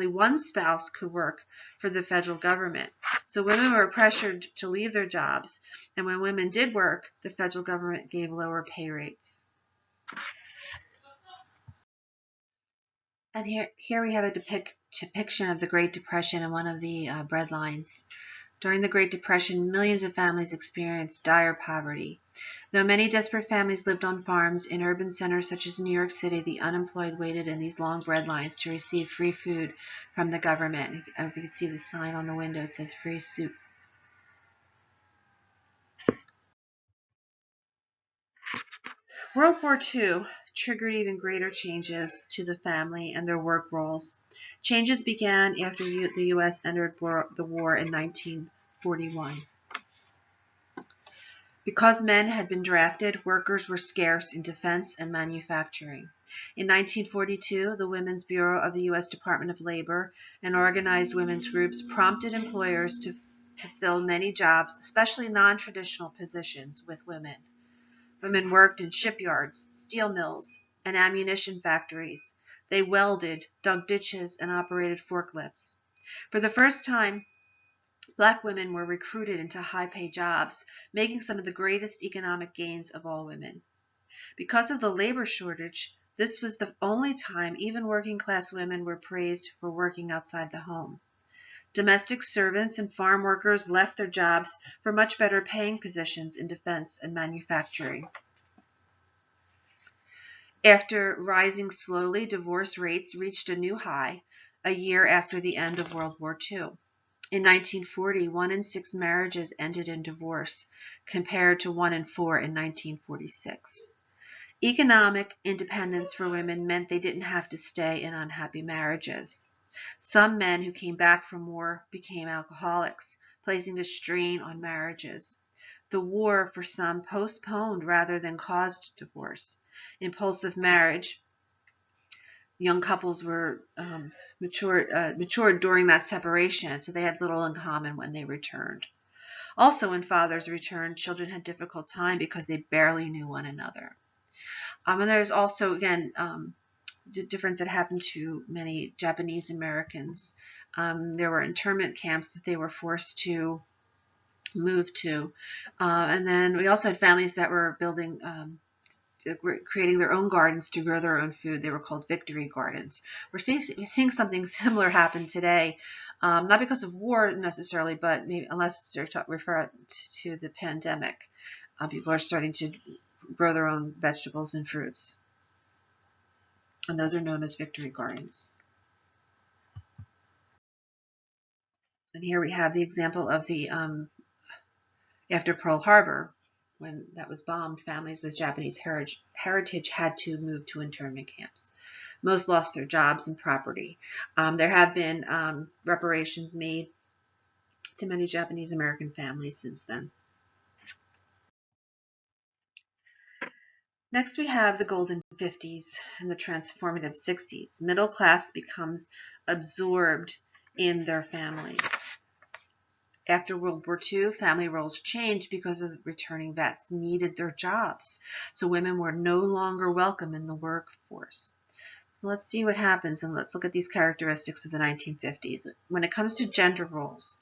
one spouse could work for the federal government. So women were pressured to leave their jobs, and when women did work, the federal government gave lower pay rates. And here we have a depiction of the Great Depression in one of the bread lines. During the Great Depression, millions of families experienced dire poverty. Though many desperate families lived on farms, in urban centers such as New York City, the unemployed waited in these long bread lines to receive free food from the government. If you can see the sign on the window, it says free soup. World War II triggered even greater changes to the family and their work roles. Changes began after the U.S. entered the war in 1941. Because men had been drafted, workers were scarce in defense and manufacturing. In 1942, the Women's Bureau of the U.S. Department of Labor and organized women's groups prompted employers to to fill many jobs, especially non-traditional positions, with women. Women worked in shipyards, steel mills, and ammunition factories. They welded, dug ditches, and operated forklifts. For the first time, Black women were recruited into high-paid jobs, making some of the greatest economic gains of all women. Because of the labor shortage, this was the only time even working-class women were praised for working outside the home. Domestic servants and farm workers left their jobs for much better paying positions in defense and manufacturing. After rising slowly, divorce rates reached a new high a year after the end of World War II. In 1940, 1 in 6 marriages ended in divorce, compared to 1 in 4 in 1946. Economic independence for women meant they didn't have to stay in unhappy marriages. Some men who came back from war became alcoholics, placing a strain on marriages. The war, for some, postponed rather than caused divorce. Impulsive marriage. Young couples were matured during that separation, so they had little in common when they returned. Also, when fathers returned, children had a difficult time because they barely knew one another. And there's also, again, the difference that happened to many Japanese Americans. There were internment camps that they were forced to move to. And then we also had families that were creating their own gardens to grow their own food. They were called victory gardens. We're seeing something similar happen today, not because of war necessarily, but maybe unless they're refer to the pandemic. People are starting to grow their own vegetables and fruits, and those are known as victory gardens. And here we have the example of the after Pearl Harbor, when that was bombed, families with Japanese heritage had to move to internment camps. Most lost their jobs and property. There have been reparations made to many Japanese American families since then. Next, we have the golden 50s and the transformative 60s. Middle class becomes absorbed in their families. After World War II, family roles changed because of returning vets needed their jobs. So women were no longer welcome in the workforce. So let's see what happens, and let's look at these characteristics of the 1950s. When it comes to gender roles,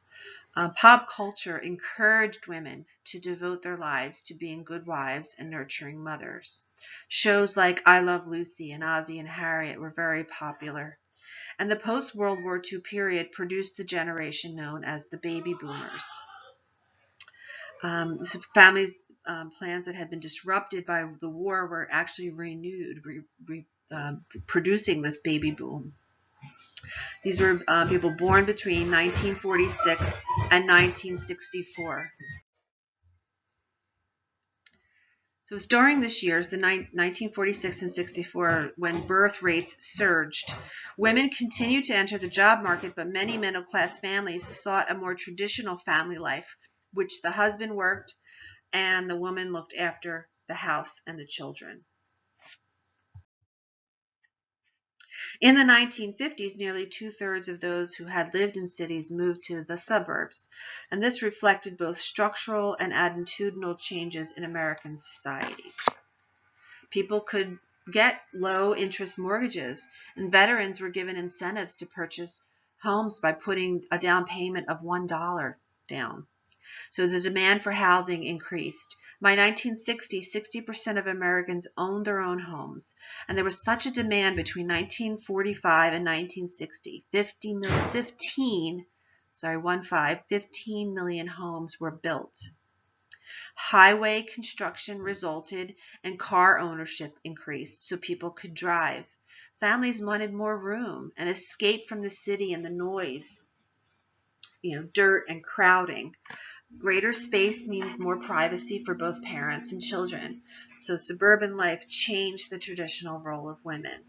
pop culture encouraged women to devote their lives to being good wives and nurturing mothers. Shows like I Love Lucy and Ozzie and Harriet were very popular. And the post-World War II period produced the generation known as the baby boomers. So families' plans that had been disrupted by the war were actually renewed, producing this baby boom. These were people born between 1946 and 1964. So it's during this years, the 1946 and 64, when birth rates surged. Women continued to enter the job market, but many middle-class families sought a more traditional family life, which the husband worked and the woman looked after the house and the children. In the 1950s, nearly two-thirds of those who had lived in cities moved to the suburbs, and this reflected both structural and attitudinal changes in American society. People could get low-interest mortgages, and veterans were given incentives to purchase homes by putting a down payment of $1 down. So the demand for housing increased. By 1960, 60% of Americans owned their own homes, and there was such a demand between 1945 and 1960. 15 million homes were built. Highway construction resulted and car ownership increased so people could drive. Families wanted more room and escape from the city and the noise, dirt and crowding. Greater space means more privacy for both parents and children. So suburban life changed the traditional role of women.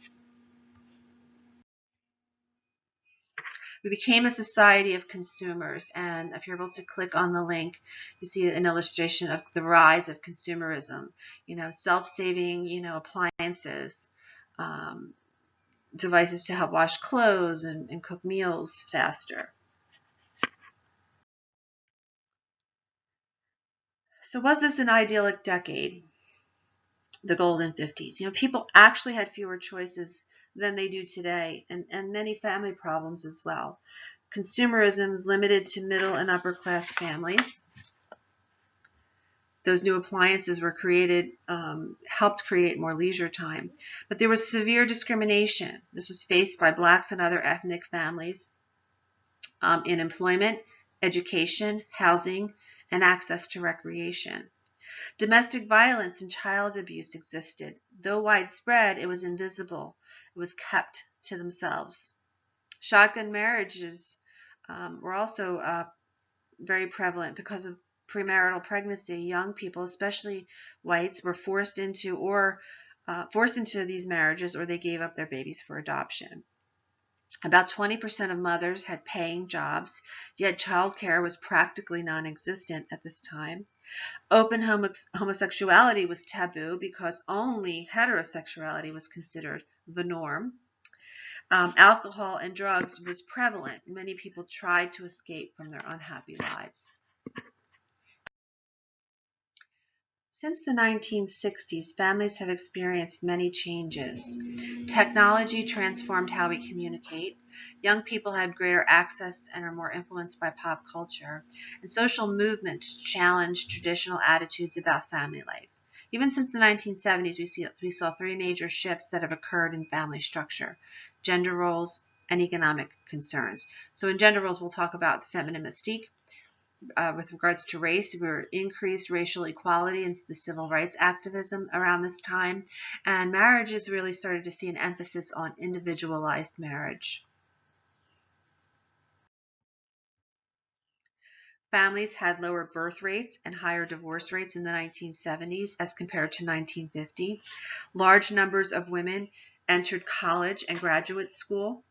We became a society of consumers, and if you're able to click on the link, you see an illustration of the rise of consumerism. Self-saving, appliances, devices to help wash clothes and cook meals faster. So was this an idyllic decade, the golden 50s? People actually had fewer choices than they do today, and many family problems as well. Consumerism is limited to middle and upper class families. Those new appliances were created, helped create more leisure time. But there was severe discrimination. This was faced by blacks and other ethnic families in employment, education, housing, and access to recreation. Domestic violence and child abuse existed. Though widespread, it was invisible. It was kept to themselves. Shotgun marriages were also very prevalent because of premarital pregnancy. Young people, especially whites, were forced into these marriages, or they gave up their babies for adoption. About 20% of mothers had paying jobs, yet childcare was practically non-existent at this time. Open homosexuality was taboo because only heterosexuality was considered the norm. Alcohol and drugs was prevalent. Many people tried to escape from their unhappy lives. Since the 1960s, families have experienced many changes. Technology transformed how we communicate. Young people had greater access and are more influenced by pop culture. And social movements challenged traditional attitudes about family life. Even since the 1970s, we saw three major shifts that have occurred in family structure: gender roles and economic concerns. So in gender roles, we'll talk about the feminine mystique. With regards to race, we were increased racial equality and the civil rights activism around this time, and marriages really started to see an emphasis on individualized marriage. Families had lower birth rates and higher divorce rates in the 1970s as compared to 1950. Large numbers of women entered college and graduate school.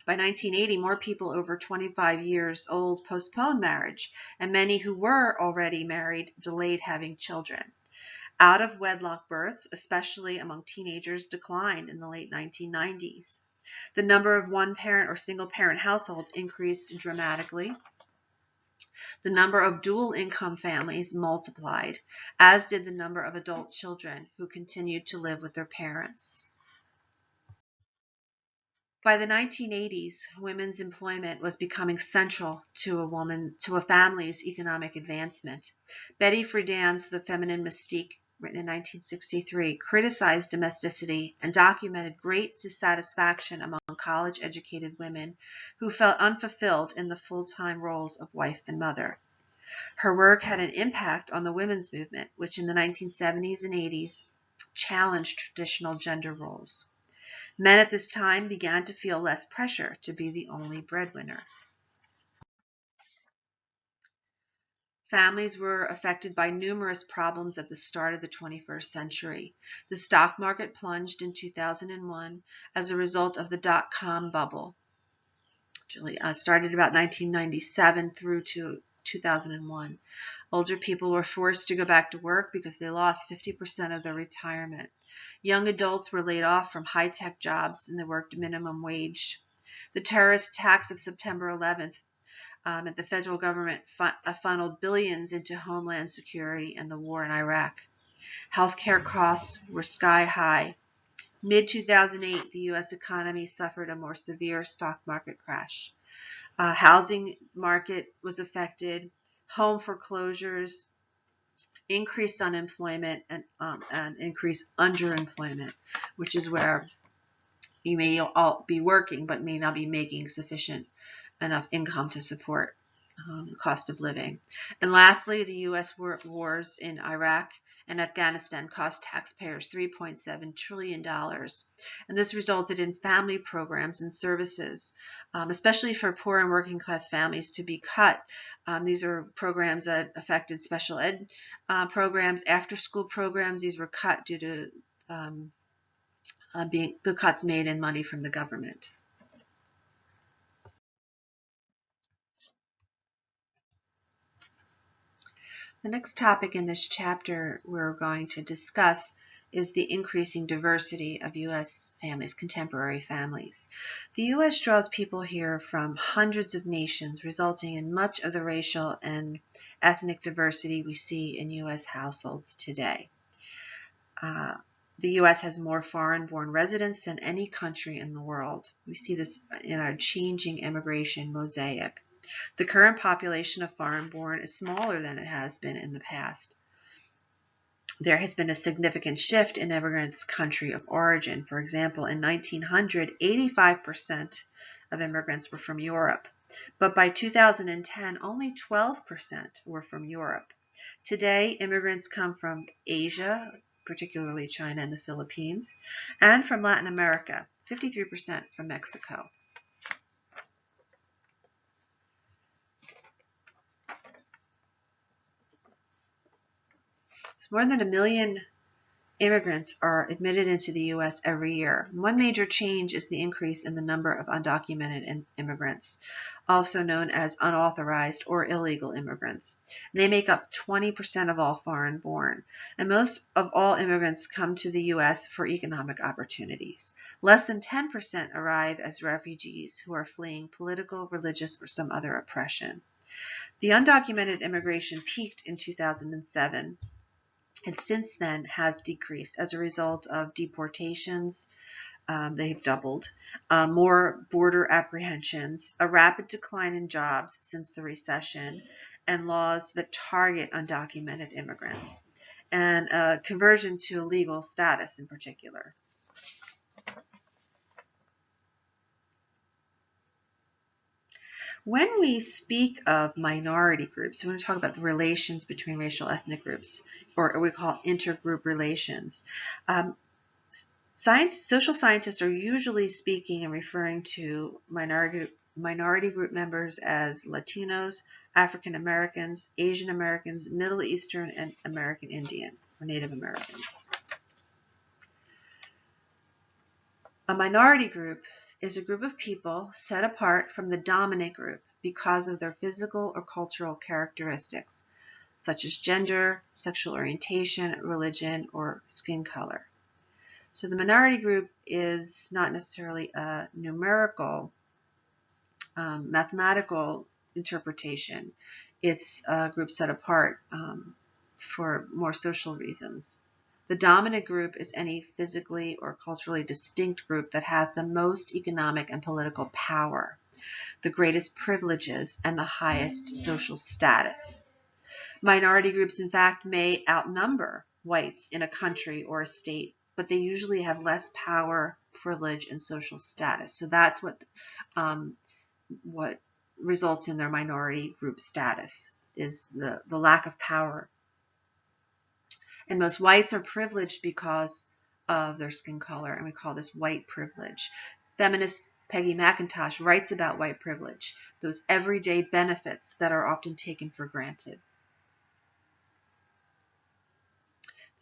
By 1980, more people over 25 years old postponed marriage, and many who were already married delayed having children. Out-of-wedlock births, especially among teenagers, declined in the late 1990s. The number of one-parent or single-parent households increased dramatically. The number of dual-income families multiplied, as did the number of adult children who continued to live with their parents. By the 1980s, women's employment was becoming central to a family's economic advancement. Betty Friedan's The Feminine Mystique, written in 1963, criticized domesticity and documented great dissatisfaction among college-educated women who felt unfulfilled in the full-time roles of wife and mother. Her work had an impact on the women's movement, which in the 1970s and 80s challenged traditional gender roles. Men at this time began to feel less pressure to be the only breadwinner. Families were affected by numerous problems at the start of the 21st century. The stock market plunged in 2001 as a result of the dot-com bubble, which really started about 1997 through to 2001. Older people were forced to go back to work because they lost 50% of their retirement. Young adults were laid off from high-tech jobs and they worked minimum wage. The terrorist attacks of September 11th and the federal government funneled billions into homeland security and the war in Iraq. Healthcare costs were sky high. Mid-2008, the U.S. economy suffered a more severe stock market crash. Housing market was affected, home foreclosures, increased unemployment, and increased underemployment, which is where you may all be working but may not be making sufficient enough income to support the cost of living. And lastly, the U.S. wars in Iraq and Afghanistan cost taxpayers $3.7 trillion. And this resulted in family programs and services, especially for poor and working class families, to be cut. These are programs that affected special ed programs, after school programs. These were cut due to the cuts made in money from the government. The next topic in this chapter we're going to discuss is the increasing diversity of U.S. families, contemporary families. The U.S. draws people here from hundreds of nations, resulting in much of the racial and ethnic diversity we see in U.S. households today. The U.S. has more foreign-born residents than any country in the world. We see this in our changing immigration mosaic. The current population of foreign-born is smaller than it has been in the past. There has been a significant shift in immigrants' country of origin. For example, in 1900, 85% of immigrants were from Europe, but by 2010, only 12% were from Europe. Today, immigrants come from Asia, particularly China and the Philippines, and from Latin America, 53% from Mexico. More than 1 million immigrants are admitted into the U.S. every year. One major change is the increase in the number of undocumented immigrants, also known as unauthorized or illegal immigrants. They make up 20% of all foreign-born, and most of all immigrants come to the U.S. for economic opportunities. Less than 10% arrive as refugees who are fleeing political, religious, or some other oppression. The undocumented immigration peaked in 2007. And since then has decreased as a result of deportations. They've doubled, more border apprehensions, a rapid decline in jobs since the recession, and laws that target undocumented immigrants, and a conversion to legal status in particular. When we speak of minority groups, we want to talk about the relations between racial ethnic groups, or what we call intergroup relations. Social scientists are usually speaking and referring to minority group members as Latinos, African Americans, Asian Americans, Middle Eastern, and American Indian, or Native Americans. A minority group is a group of people set apart from the dominant group because of their physical or cultural characteristics, such as gender, sexual orientation, religion, or skin color. So the minority group is not necessarily a numerical, mathematical interpretation. It's a group set apart for more social reasons. The dominant group is any physically or culturally distinct group that has the most economic and political power, the greatest privileges, and the highest social status. Minority groups, in fact, may outnumber whites in a country or a state, but they usually have less power, privilege, and social status. So that's what results in their minority group status, is the lack of power. And most whites are privileged because of their skin color, and we call this white privilege. Feminist Peggy McIntosh writes about white privilege, those everyday benefits that are often taken for granted.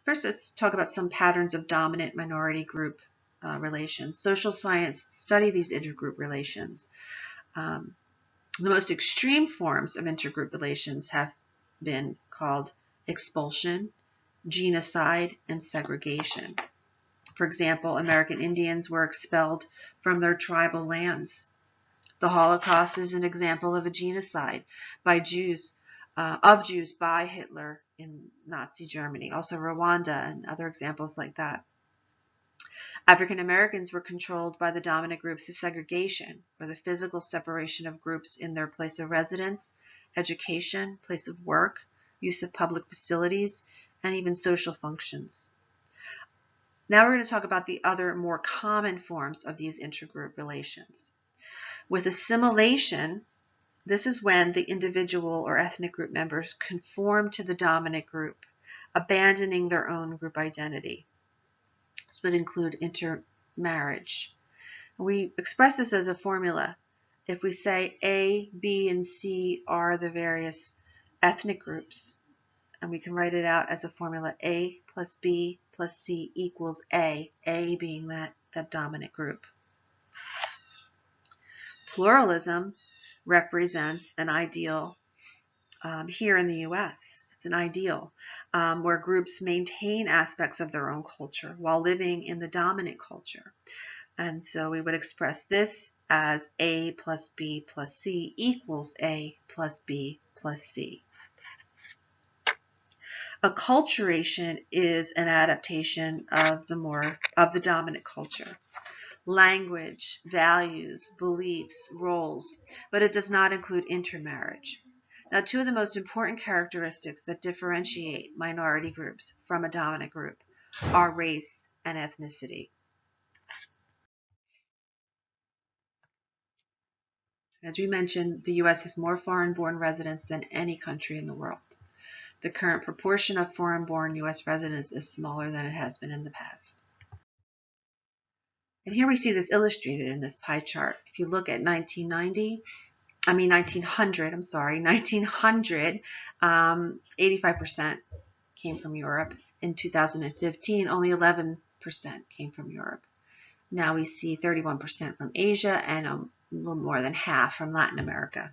First, let's talk about some patterns of dominant minority group relations. Social science study these intergroup relations. The most extreme forms of intergroup relations have been called expulsion, genocide, and segregation. For example, American Indians were expelled from their tribal lands. The Holocaust is an example of a genocide by Jews by Hitler in Nazi Germany. Also Rwanda and other examples like that. African Americans were controlled by the dominant groups through segregation, or the physical separation of groups in their place of residence, education, place of work, use of public facilities, and even social functions. Now we're going to talk about the other more common forms of these intergroup relations. With assimilation, this is when the individual or ethnic group members conform to the dominant group, abandoning their own group identity. This would include intermarriage. We express this as a formula. If we say A, B, and C are the various ethnic groups, and we can write it out as a formula: A plus B plus C equals A being that dominant group. Pluralism represents an ideal here in the U.S. It's an ideal where groups maintain aspects of their own culture while living in the dominant culture. And so we would express this as A plus B plus C equals A plus B plus C. Acculturation is an adaptation of the dominant culture. Language, values, beliefs, roles, but it does not include intermarriage. Now, two of the most important characteristics that differentiate minority groups from a dominant group are race and ethnicity. As we mentioned, the U.S. has more foreign-born residents than any country in the world. The current proportion of foreign-born U.S. residents is smaller than it has been in the past. And here we see this illustrated in this pie chart. If you look at 1900, 85% came from Europe. In 2015, only 11% came from Europe. Now we see 31% from Asia and a little more than half from Latin America.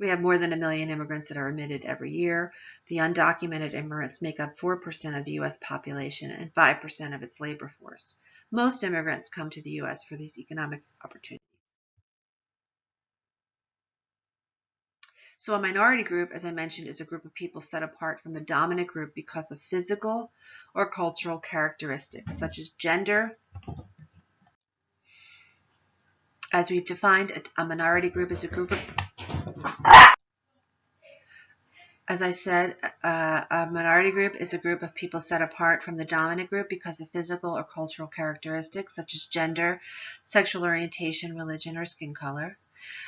We have more than 1 million immigrants that are admitted every year. The undocumented immigrants make up 4% of the U.S. population and 5% of its labor force. Most immigrants come to the U.S. for these economic opportunities. So a minority group, as I mentioned, is a group of people set apart from the dominant group because of physical or cultural characteristics, such as gender. As we've defined, a minority group is a group of As I said, a minority group is a group of people set apart from the dominant group because of physical or cultural characteristics such as gender, sexual orientation, religion, or skin color.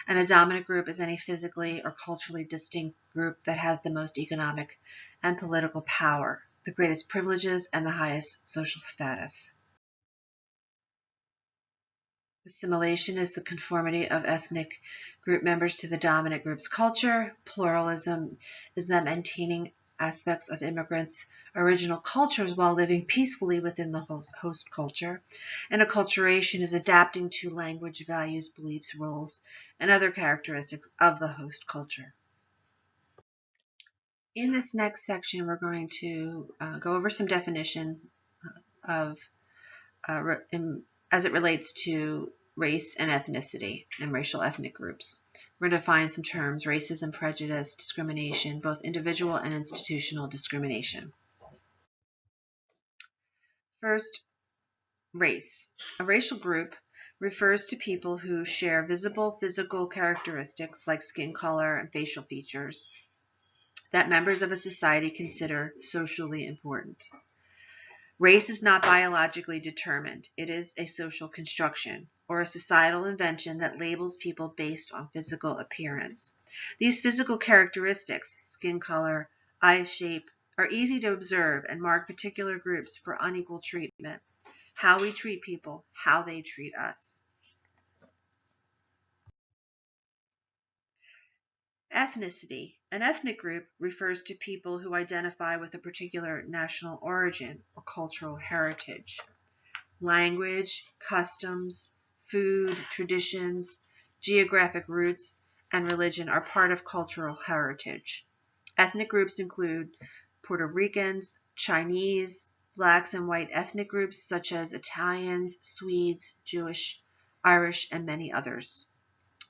And a dominant group is any physically or culturally distinct group that has the most economic and political power, the greatest privileges, and the highest social status. Assimilation is the conformity of ethnic group members to the dominant group's culture. Pluralism is them maintaining aspects of immigrants' original cultures while living peacefully within the host culture. And acculturation is adapting to language, values, beliefs, roles, and other characteristics of the host culture. In this next section, we're going to go over some definitions of as it relates to race and ethnicity and racial ethnic groups. We're going to define some terms: racism, prejudice, discrimination, both individual and institutional discrimination. First, race. A racial group refers to people who share visible physical characteristics like skin color and facial features that members of a society consider socially important. Race is not biologically determined. It is a social construction or a societal invention that labels people based on physical appearance. These physical characteristics, skin color, eye shape, are easy to observe and mark particular groups for unequal treatment. How we treat people, how they treat us. Ethnicity. An ethnic group refers to people who identify with a particular national origin or cultural heritage. Language, customs, food, traditions, geographic roots, and religion are part of cultural heritage. Ethnic groups include Puerto Ricans, Chinese, blacks and white ethnic groups such as Italians, Swedes, Jewish, Irish, and many others.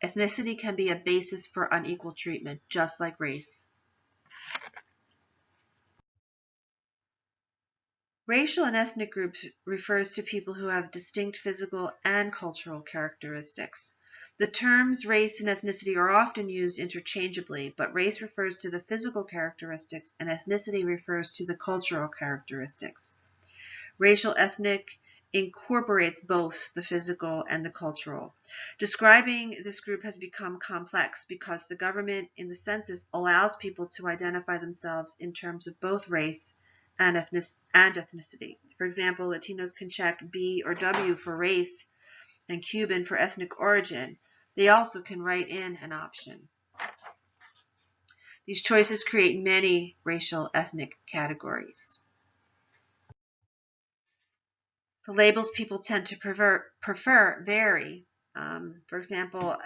Ethnicity can be a basis for unequal treatment, just like race. Racial and ethnic groups refers to people who have distinct physical and cultural characteristics. The terms race and ethnicity are often used interchangeably, but race refers to the physical characteristics and ethnicity refers to the cultural characteristics. Racial ethnic incorporates both the physical and the cultural. Describing this group has become complex because the government in the census allows people to identify themselves in terms of both race and ethnicity. For example, Latinos can check B or W for race and Cuban for ethnic origin. They also can write in an option. These choices create many racial ethnic categories. The labels people tend to prefer vary For example,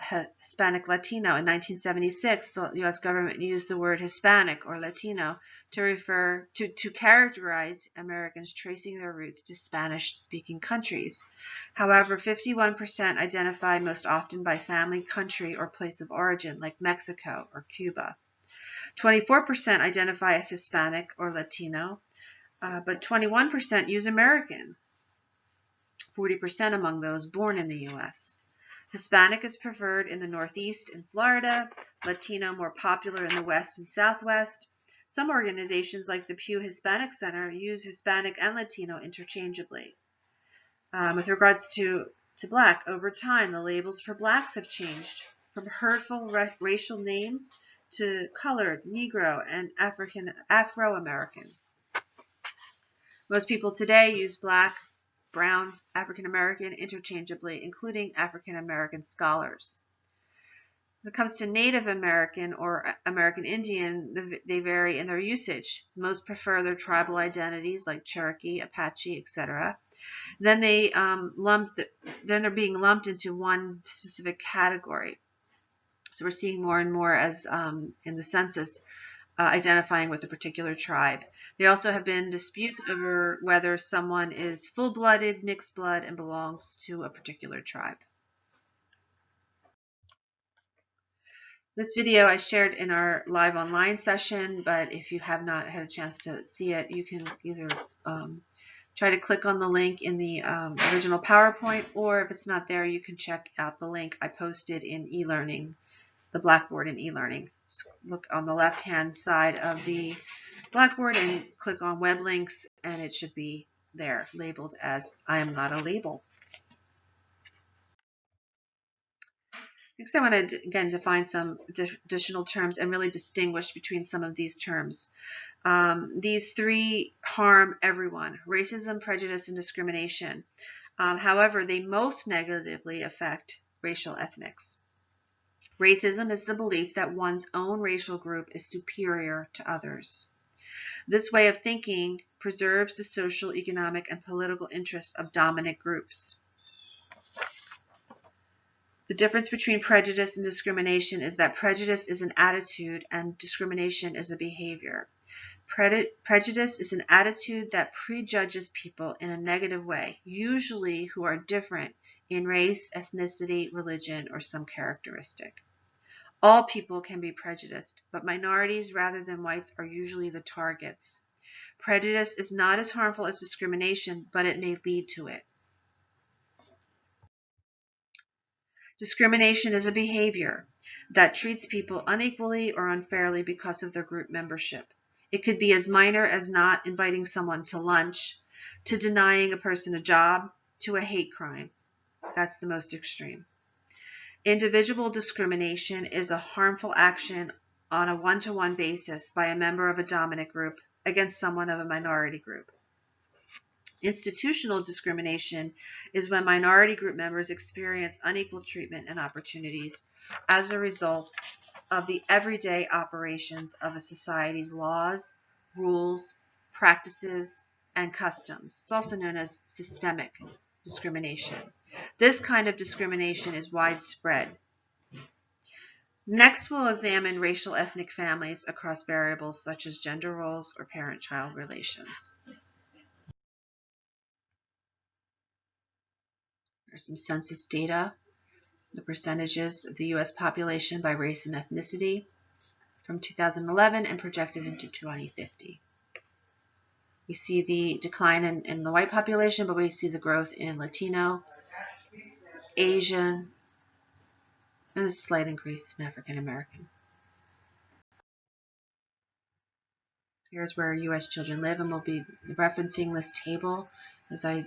Hispanic Latino. In 1976, the U.S. government used the word Hispanic or Latino to refer to characterize Americans tracing their roots to Spanish-speaking countries. However, 51% identify most often by family, country, or place of origin, like Mexico or Cuba. 24% identify as Hispanic or Latino, but 21% use American. 40% among those born in the U.S. Hispanic is preferred in the Northeast and Florida, Latino more popular in the West and Southwest. Some organizations like the Pew Hispanic Center use Hispanic and Latino interchangeably. With regards to Black, over time the labels for Blacks have changed from hurtful racial names to colored, Negro, and Afro-American. Most people today use Black, Brown, African American interchangeably, including African American scholars. When it comes to Native American or American Indian, they vary in their usage. Most prefer their tribal identities like Cherokee, Apache, etc. Then they're being lumped into one specific category. So we're seeing more and more as in the census identifying with a particular tribe. There also have been disputes over whether someone is full-blooded, mixed blood, and belongs to a particular tribe. This video I shared in our live online session, but if you have not had a chance to see it, you can either try to click on the link in the original PowerPoint, or if it's not there, you can check out the link I posted in e-learning, the Blackboard in e-learning. Look on the left-hand side of the Blackboard and click on web links, and it should be there labeled as I am not a label. Next, I want to again define some additional terms and really distinguish between some of these terms. These three harm everyone: racism, prejudice, and discrimination. However, they most negatively affect racial ethnics. Racism is the belief that one's own racial group is superior to others. This way of thinking preserves the social, economic, and political interests of dominant groups. The difference between prejudice and discrimination is that prejudice is an attitude and discrimination is a behavior. Prejudice is an attitude that prejudges people in a negative way, usually who are different in race, ethnicity, religion, or some characteristic. All people can be prejudiced, but minorities rather than whites are usually the targets. Prejudice is not as harmful as discrimination, but it may lead to it. Discrimination is a behavior that treats people unequally or unfairly because of their group membership. It could be as minor as not inviting someone to lunch, to denying a person a job, to a hate crime. That's the most extreme. Individual discrimination is a harmful action on a one-to-one basis by a member of a dominant group against someone of a minority group. Institutional discrimination is when minority group members experience unequal treatment and opportunities as a result of the everyday operations of a society's laws, rules, practices, and customs. It's also known as systemic discrimination. This kind of discrimination is widespread. Next, we'll examine racial ethnic families across variables such as gender roles or parent-child relations. There's some census data, the percentages of the U.S. population by race and ethnicity from 2011 and projected into 2050. We see the decline in the white population, but we see the growth in Latino, Asian, and a slight increase in African American. Here's where U.S. children live, and we'll be referencing this table as I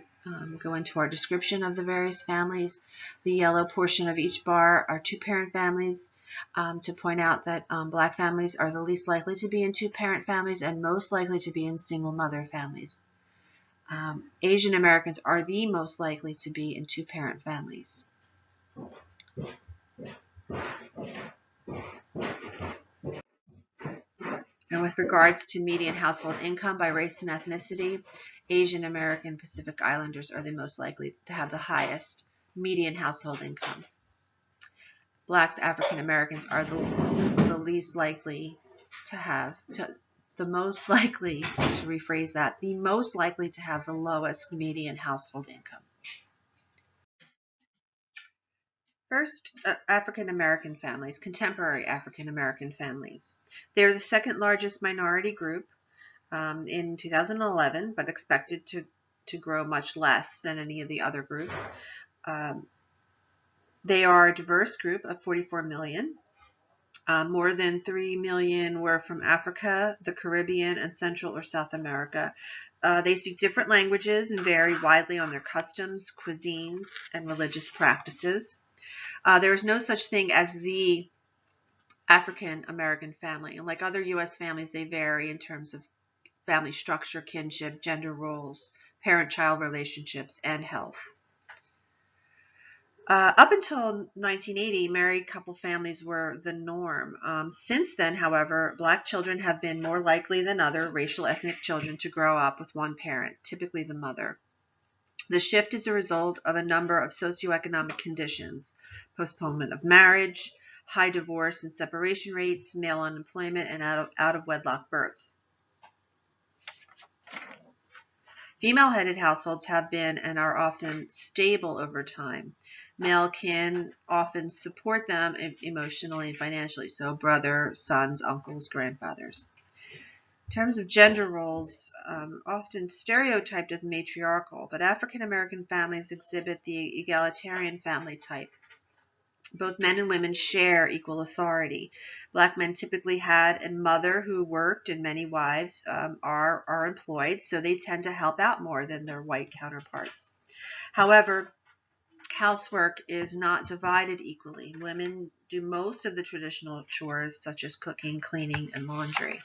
go into our description of the various families. The yellow portion of each bar are two-parent families, to point out that Black families are the least likely to be in two-parent families and most likely to be in single-mother families. Asian Americans are the most likely to be in two-parent families. And with regards to median household income by race and ethnicity, Asian American Pacific Islanders are the most likely to have the highest median household income. Blacks, African Americans are the least likely to have, the most likely, to rephrase that, the most likely to have the lowest median household income. First, African American families, contemporary African American families. They're the second largest minority group in 2011, but expected to grow much less than any of the other groups. They are a diverse group of 44 million. More than 3 million were from Africa, the Caribbean, and Central or South America. They speak different languages and vary widely on their customs, cuisines, and religious practices. There is no such thing as the African American family. And like other U.S. families, they vary in terms of family structure, kinship, gender roles, parent-child relationships, and health. Up until 1980, married couple families were the norm. Since then, however, black children have been more likely than other racial ethnic children to grow up with one parent, typically the mother. The shift is a result of a number of socioeconomic conditions: postponement of marriage, high divorce and separation rates, male unemployment, and out of wedlock births. Female-headed households have been and are often stable over time. Male can often support them emotionally and financially, so brother, sons, uncles, grandfathers. In terms of gender roles, often stereotyped as matriarchal, but African American families exhibit the egalitarian family type. Both men and women share equal authority. Black men typically had a mother who worked, and many wives are employed, so they tend to help out more than their white counterparts. However, housework is not divided equally. Women do most of the traditional chores, such as cooking, cleaning, and laundry.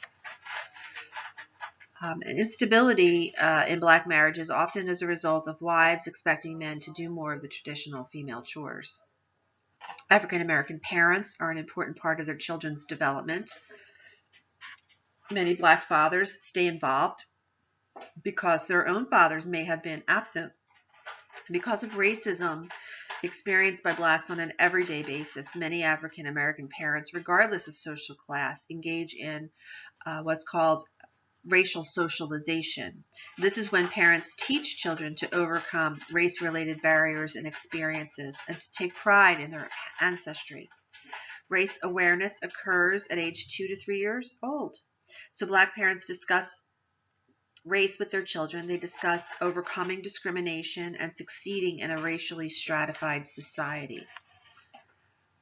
Instability in black marriages often is a result of wives expecting men to do more of the traditional female chores. African American parents are an important part of their children's development. Many black fathers stay involved because their own fathers may have been absent. Because of racism experienced by blacks on an everyday basis, many African American parents, regardless of social class, engage in what's called racial socialization. This is when parents teach children to overcome race-related barriers and experiences and to take pride in their ancestry. Race awareness occurs at age 2 to 3 years old. So black parents discuss race with their children. They discuss overcoming discrimination and succeeding in a racially stratified society.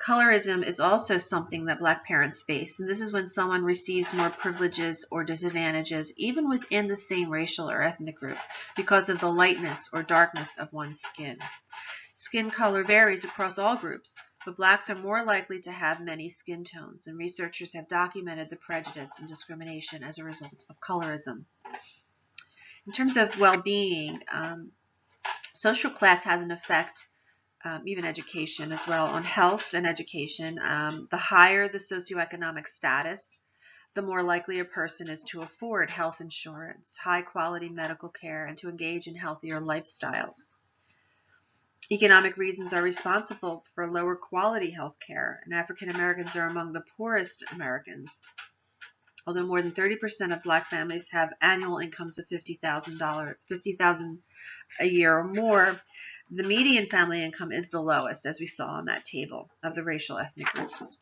Colorism is also something that black parents face, and this is when someone receives more privileges or disadvantages, even within the same racial or ethnic group, because of the lightness or darkness of one's skin. Skin color varies across all groups, but blacks are more likely to have many skin tones, and researchers have documented the prejudice and discrimination as a result of colorism. In terms of well-being, social class has an effect, even education as well, on health and education. The higher the socioeconomic status, the more likely a person is to afford health insurance, high-quality medical care, and to engage in healthier lifestyles. Economic reasons are responsible for lower quality health care, and African Americans are among the poorest Americans. Although more than 30% of black families have annual incomes of $50,000 a year or more, the median family income is the lowest, as we saw on that table of the racial ethnic groups.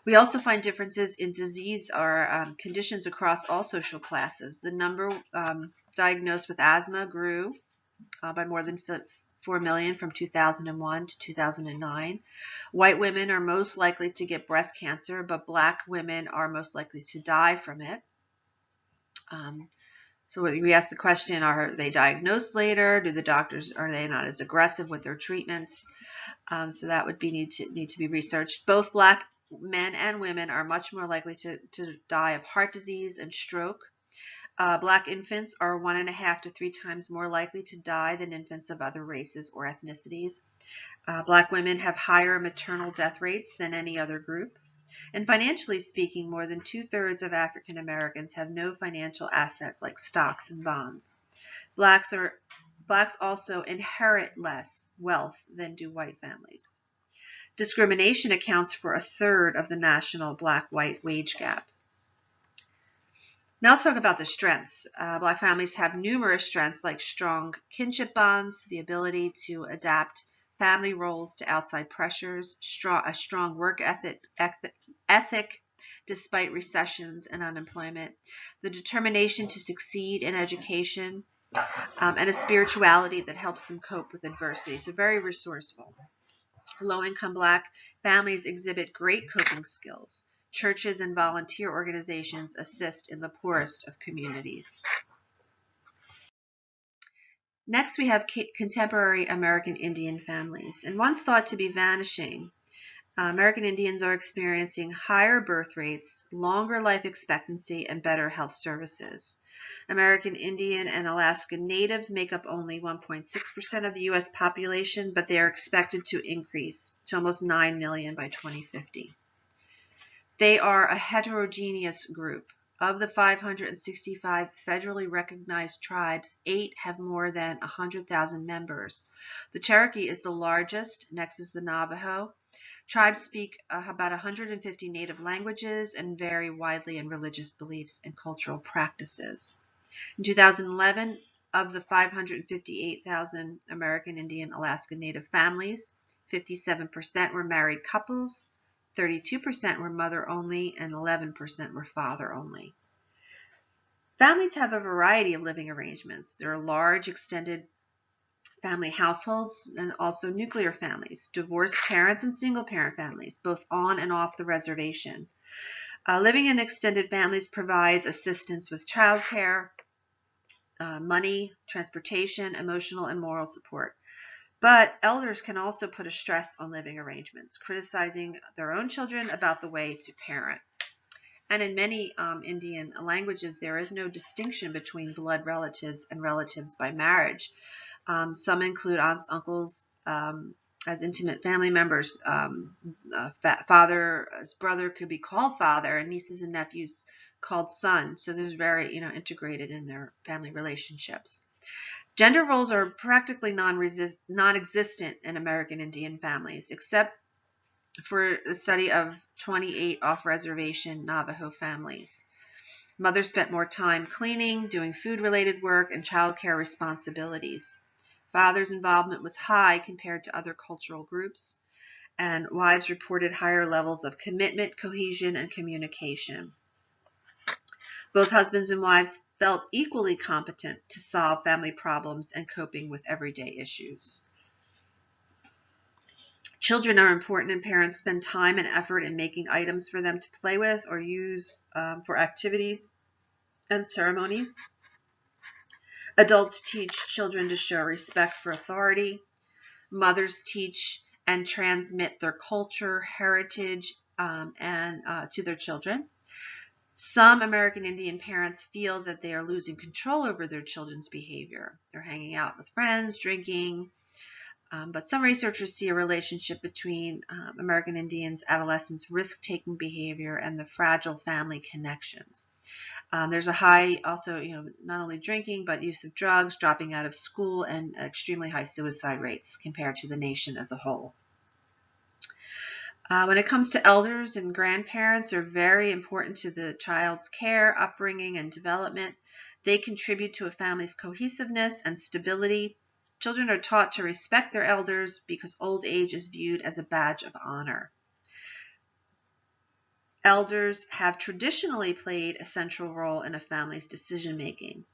We also find differences in disease or conditions across all social classes. The number diagnosed with asthma grew by more than 4 million from 2001 to 2009. White women are most likely to get breast cancer, but black women are most likely to die from it. So we ask the question, are they diagnosed later? Do the doctors, are they not as aggressive with their treatments? So that would need to be researched. Both black men and women are much more likely to die of heart disease and stroke. Black infants are 1.5 to 3 times more likely to die than infants of other races or ethnicities. Black women have higher maternal death rates than any other group. And financially speaking, more than 2/3 of African Americans have no financial assets like stocks and bonds. Blacks are Blacks also inherit less wealth than do white families. Discrimination accounts for a third of the national black-white wage gap. Now let's talk about the strengths. Black families have numerous strengths like strong kinship bonds, the ability to adapt family roles to outside pressures, a strong work ethic despite recessions and unemployment, the determination to succeed in education, and a spirituality that helps them cope with adversity. So very resourceful. Low-income Black families exhibit great coping skills. Churches and volunteer organizations assist in the poorest of communities. Next, we have contemporary American Indian families. And once thought to be vanishing, American Indians are experiencing higher birth rates, longer life expectancy, and better health services. American Indian and Alaska Natives make up only 1.6% of the U.S. population, but they are expected to increase to almost 9 million by 2050. They are a heterogeneous group. Of the 565 federally recognized tribes, 8 have more than 100,000 members. The Cherokee is the largest, next is the Navajo. Tribes speak about 150 native languages and vary widely in religious beliefs and cultural practices. In 2011, of the 558,000 American Indian Alaska Native families, 57% were married couples, 32% were mother-only, and 11% were father-only. Families have a variety of living arrangements. There are large extended family households and also nuclear families, divorced parents and single-parent families, both on and off the reservation. Living in extended families provides assistance with childcare, money, transportation, emotional and moral support. But elders can also put a stress on living arrangements, criticizing their own children about the way to parent. And in many Indian languages, there is no distinction between blood relatives and relatives by marriage. Some include aunts, uncles as intimate family members. Father's brother could be called father, and nieces and nephews called son. So there's very integrated in their family relationships. Gender roles are practically non-existent in American Indian families, except for the study of 28 off-reservation Navajo families. Mothers spent more time cleaning, doing food-related work, and childcare responsibilities. Fathers' involvement was high compared to other cultural groups, and wives reported higher levels of commitment, cohesion, and communication. Both husbands and wives felt equally competent to solve family problems and coping with everyday issues. Children are important, and parents spend time and effort in making items for them to play with or use for activities and ceremonies. Adults teach children to show respect for authority. Mothers teach and transmit their culture, heritage, and to their children. Some American Indian parents feel that they are losing control over their children's behavior. They're hanging out with friends, drinking, but some researchers see a relationship between American Indians' adolescents' risk-taking behavior and the fragile family connections. There's a high, also, not only drinking, but use of drugs, dropping out of school, and extremely high suicide rates compared to the nation as a whole. When it comes to elders and grandparents, they're very important to the child's care, upbringing, and development. They contribute to a family's cohesiveness and stability. Children are taught to respect their elders because old age is viewed as a badge of honor. Elders have traditionally played a central role in a family's decision-making.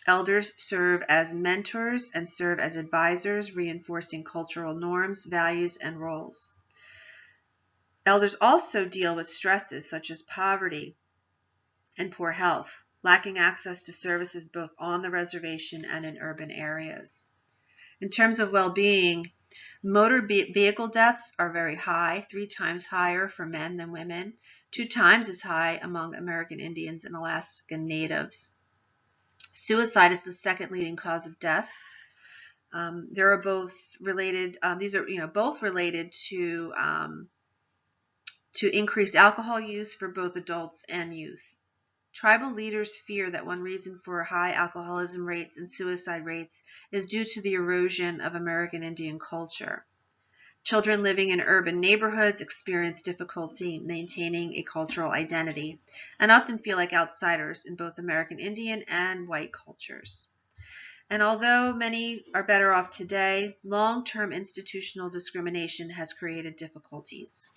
Elders serve as mentors and serve as advisors, reinforcing cultural norms, values, and roles. Elders also deal with stresses such as poverty and poor health, lacking access to services both on the reservation and in urban areas. In terms of well-being, motor vehicle deaths are very high, 3 times higher for men than women, 2 times as high among American Indians and Alaskan Natives. Suicide is the second leading cause of death. There are both related. These are both related to increased alcohol use for both adults and youth. Tribal leaders fear that one reason for high alcoholism rates and suicide rates is due to the erosion of American Indian culture. Children living in urban neighborhoods experience difficulty maintaining a cultural identity and often feel like outsiders in both American Indian and white cultures. And although many are better off today, long-term institutional discrimination has created difficulties.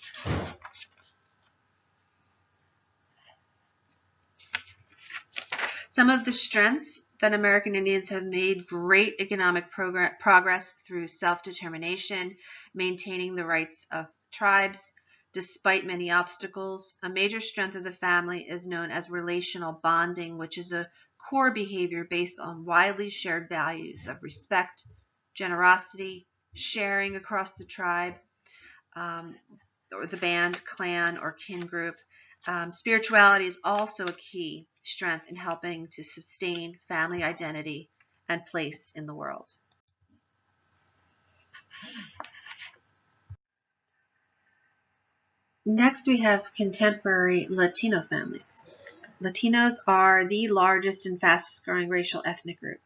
Some of the strengths that American Indians have made great economic progress through self-determination, maintaining the rights of tribes, despite many obstacles. A major strength of the family is known as relational bonding, which is a core behavior based on widely shared values of respect, generosity, sharing across the tribe, or the band, clan, or kin group. Spirituality is also a key strength in helping to sustain family identity and place in the world. Next, we have contemporary Latino families. Latinos are the largest and fastest growing racial ethnic group.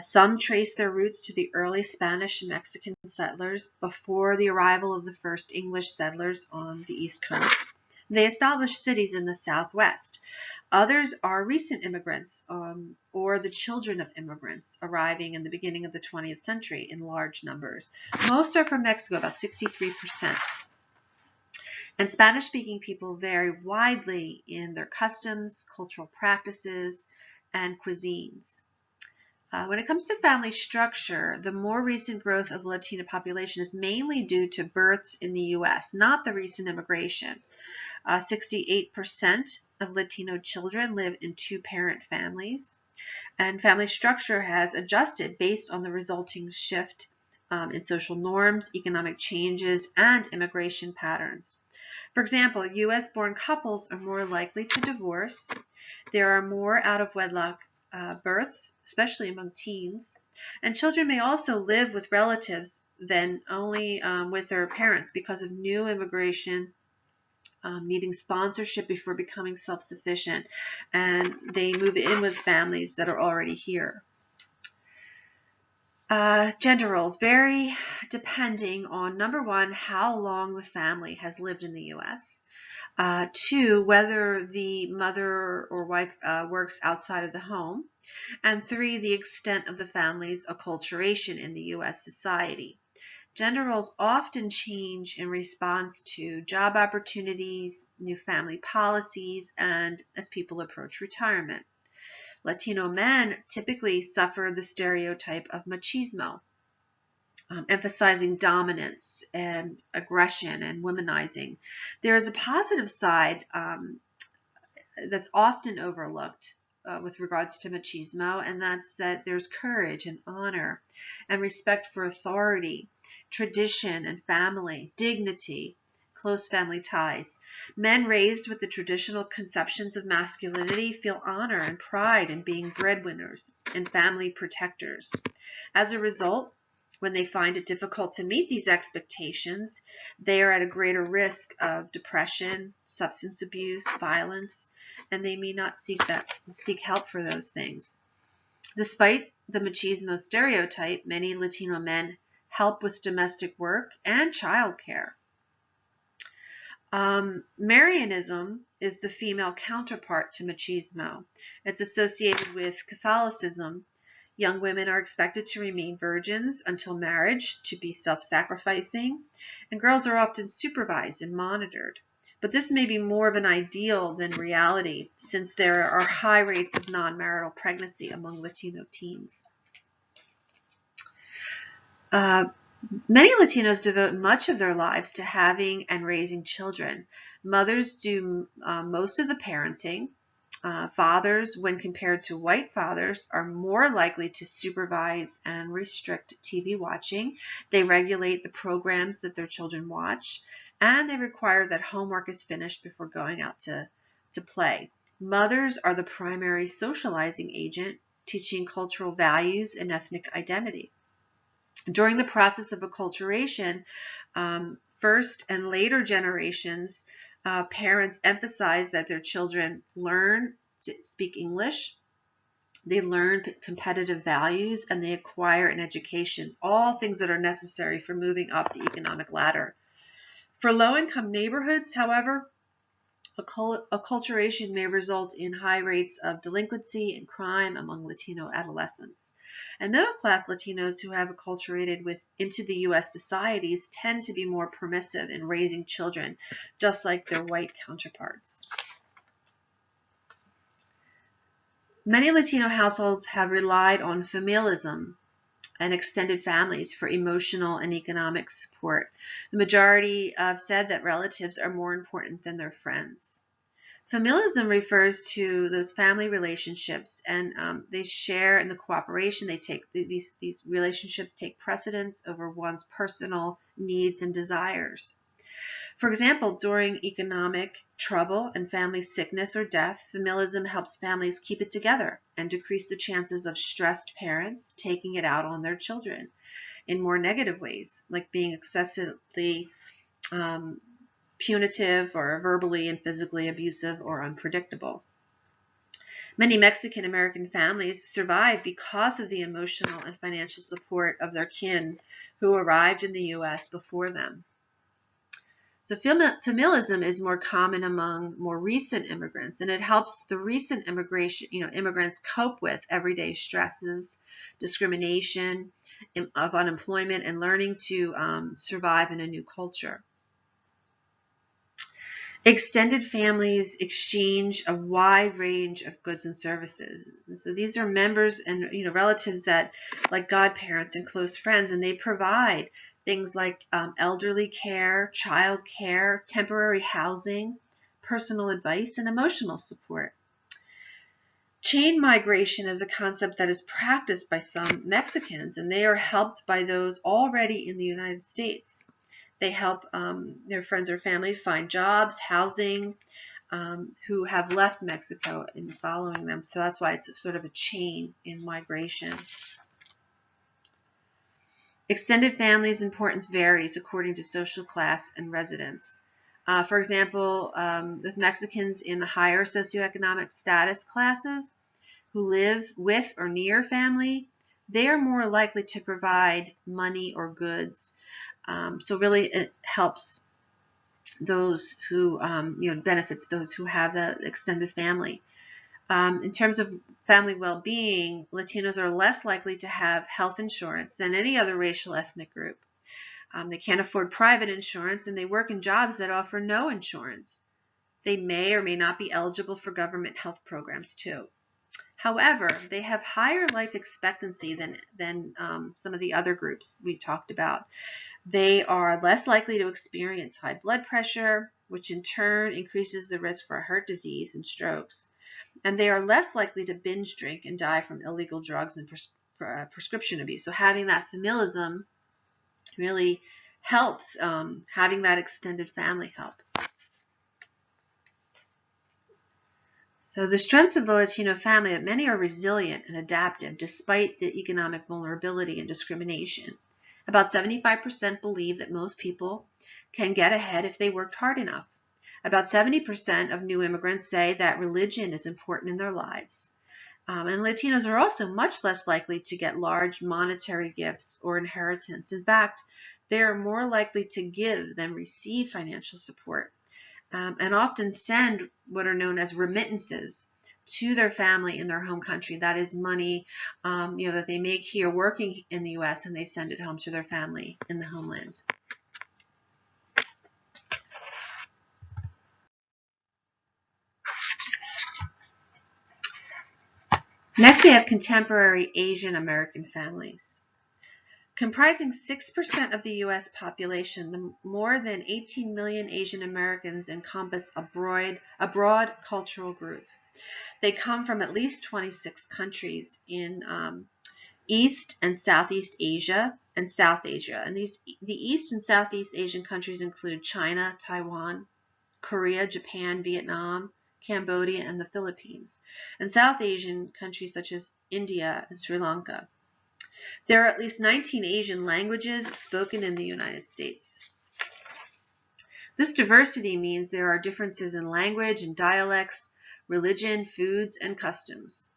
Some trace their roots to the early Spanish and Mexican settlers before the arrival of the first English settlers on the East Coast. They established cities in the Southwest. Others are recent immigrants or the children of immigrants arriving in the beginning of the 20th century in large numbers. Most are from Mexico, about 63%. And Spanish-speaking people vary widely in their customs, cultural practices, and cuisines. When it comes to family structure, the more recent growth of the Latino population is mainly due to births in the U.S., not the recent immigration. 68% of Latino children live in two-parent families, and family structure has adjusted based on the resulting shift in social norms, economic changes, and immigration patterns. For example, U.S.-born couples are more likely to divorce. There are more out-of-wedlock births, especially among teens, and children may also live with relatives than only with their parents because of new immigration, needing sponsorship before becoming self-sufficient, and they move in with families that are already here. Gender roles vary depending on, number one, how long the family has lived in the U.S., two, whether the mother or wife works outside of the home, and three, the extent of the family's acculturation in the U.S. society. Gender roles often change in response to job opportunities, new family policies, and as people approach retirement. Latino men typically suffer the stereotype of machismo, emphasizing dominance and aggression and womanizing. There is a positive side that's often overlooked with regards to machismo, and that's that there's courage and honor and respect for authority, tradition and family, dignity, close family ties. Men raised with the traditional conceptions of masculinity feel honor and pride in being breadwinners and family protectors. As a result, when they find it difficult to meet these expectations, they are at a greater risk of depression, substance abuse, violence, and they may not seek help for those things. Despite the machismo stereotype, many Latino men help with domestic work and childcare. Marianism is the female counterpart to machismo. It's associated with Catholicism. Young women are expected to remain virgins until marriage, to be self-sacrificing, and girls are often supervised and monitored. But this may be more of an ideal than reality, since there are high rates of non-marital pregnancy among Latino teens. Many Latinos devote much of their lives to having and raising children. Mothers do most of the parenting. Fathers, when compared to white fathers, are more likely to supervise and restrict TV watching. They regulate the programs that their children watch, and they require that homework is finished before going out to play. Mothers are the primary socializing agent, teaching cultural values and ethnic identity. During the process of acculturation, first and later generations, parents emphasize that their children learn to speak English. They learn competitive values, and they acquire an education, all things that are necessary for moving up the economic ladder. For low-income neighborhoods, however, acculturation may result in high rates of delinquency and crime among Latino adolescents. And middle-class Latinos who have acculturated into the U.S. societies tend to be more permissive in raising children, just like their white counterparts. Many Latino households have relied on familialism and extended families for emotional and economic support. The majority have said that relatives are more important than their friends. Familialism refers to those family relationships, and they share in the cooperation. They take these relationships take precedence over one's personal needs and desires. For example, during economic trouble and family sickness or death, familialism helps families keep it together and decrease the chances of stressed parents taking it out on their children in more negative ways, like being excessively punitive or verbally and physically abusive or unpredictable. Many Mexican American families survive because of the emotional and financial support of their kin who arrived in the U.S. before them. So familialism is more common among more recent immigrants, and it helps the recent immigrants cope with everyday stresses, discrimination, of unemployment, and learning to survive in a new culture. Extended families exchange a wide range of goods and services. And so these are members and relatives that, like godparents and close friends, and they provide things like elderly care, child care, temporary housing, personal advice, and emotional support. Chain migration is a concept that is practiced by some Mexicans, and they are helped by those already in the United States. They help their friends or family find jobs, housing, who have left Mexico in following them. So that's why it's sort of a chain in migration. Extended families' importance varies according to social class and residence. For example, those Mexicans in the higher socioeconomic status classes who live with or near family, they are more likely to provide money or goods. So really it helps those who, benefits those who have the extended family. In terms of family well-being, Latinos are less likely to have health insurance than any other racial ethnic group. They can't afford private insurance, and they work in jobs that offer no insurance. They may or may not be eligible for government health programs too. However, they have higher life expectancy than some of the other groups we talked about. They are less likely to experience high blood pressure, which in turn increases the risk for heart disease and strokes. And they are less likely to binge drink and die from illegal drugs and prescription abuse. So having that familialism really helps, having that extended family help. So the strengths of the Latino family, that many are resilient and adaptive despite the economic vulnerability and discrimination. About 75% believe that most people can get ahead if they worked hard enough. About 70% of new immigrants say that religion is important in their lives. And Latinos are also much less likely to get large monetary gifts or inheritance. In fact, they are more likely to give than receive financial support, and often send what are known as remittances to their family in their home country. That is money that they make here working in the U.S. and they send it home to their family in the homeland. Next, we have contemporary Asian American families. Comprising 6% of the U.S. population, the more than 18 million Asian Americans encompass a broad cultural group. They come from at least 26 countries in East and Southeast Asia and South Asia. And the East and Southeast Asian countries include China, Taiwan, Korea, Japan, Vietnam, Cambodia, and the Philippines, and South Asian countries such as India and Sri Lanka. There are at least 19 Asian languages spoken in the United States. This diversity means there are differences in language and dialects, religion, foods, and customs.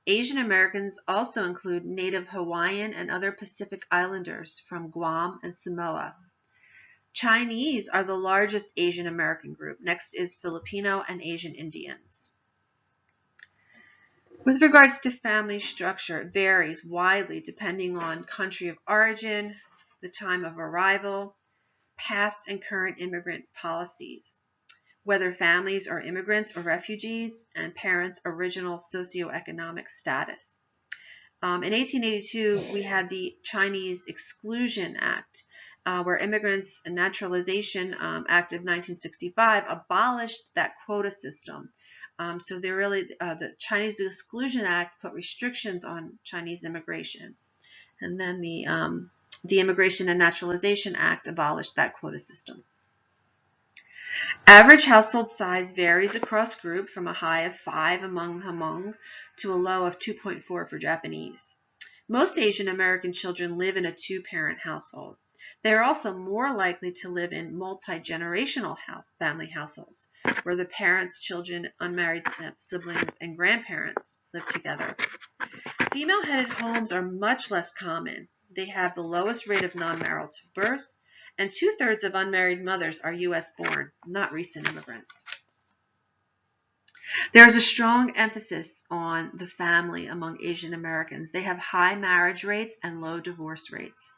Asian Americans also include native Hawaiian and other Pacific Islanders from Guam and Samoa. Chinese are the largest Asian American group. Next is Filipino and Asian Indians. With regards to family structure, it varies widely depending on country of origin, the time of arrival, past and current immigrant policies, whether families are immigrants or refugees, and parents' original socioeconomic status. In 1882, we had the Chinese Exclusion Act, where Immigrants and Naturalization Act of 1965 abolished that quota system. So they really, the Chinese Exclusion Act put restrictions on Chinese immigration, and then the Immigration and Naturalization Act abolished that quota system. Average household size varies across group from a high of 5 among Hmong to a low of 2.4 for Japanese. Most Asian American children live in a two-parent household. They are also more likely to live in multi-generational family households, where the parents, children, unmarried siblings, and grandparents live together. Female-headed homes are much less common. They have the lowest rate of non-marital births, and 2/3 of unmarried mothers are U.S. born, not recent immigrants. There is a strong emphasis on the family among Asian Americans. They have high marriage rates and low divorce rates.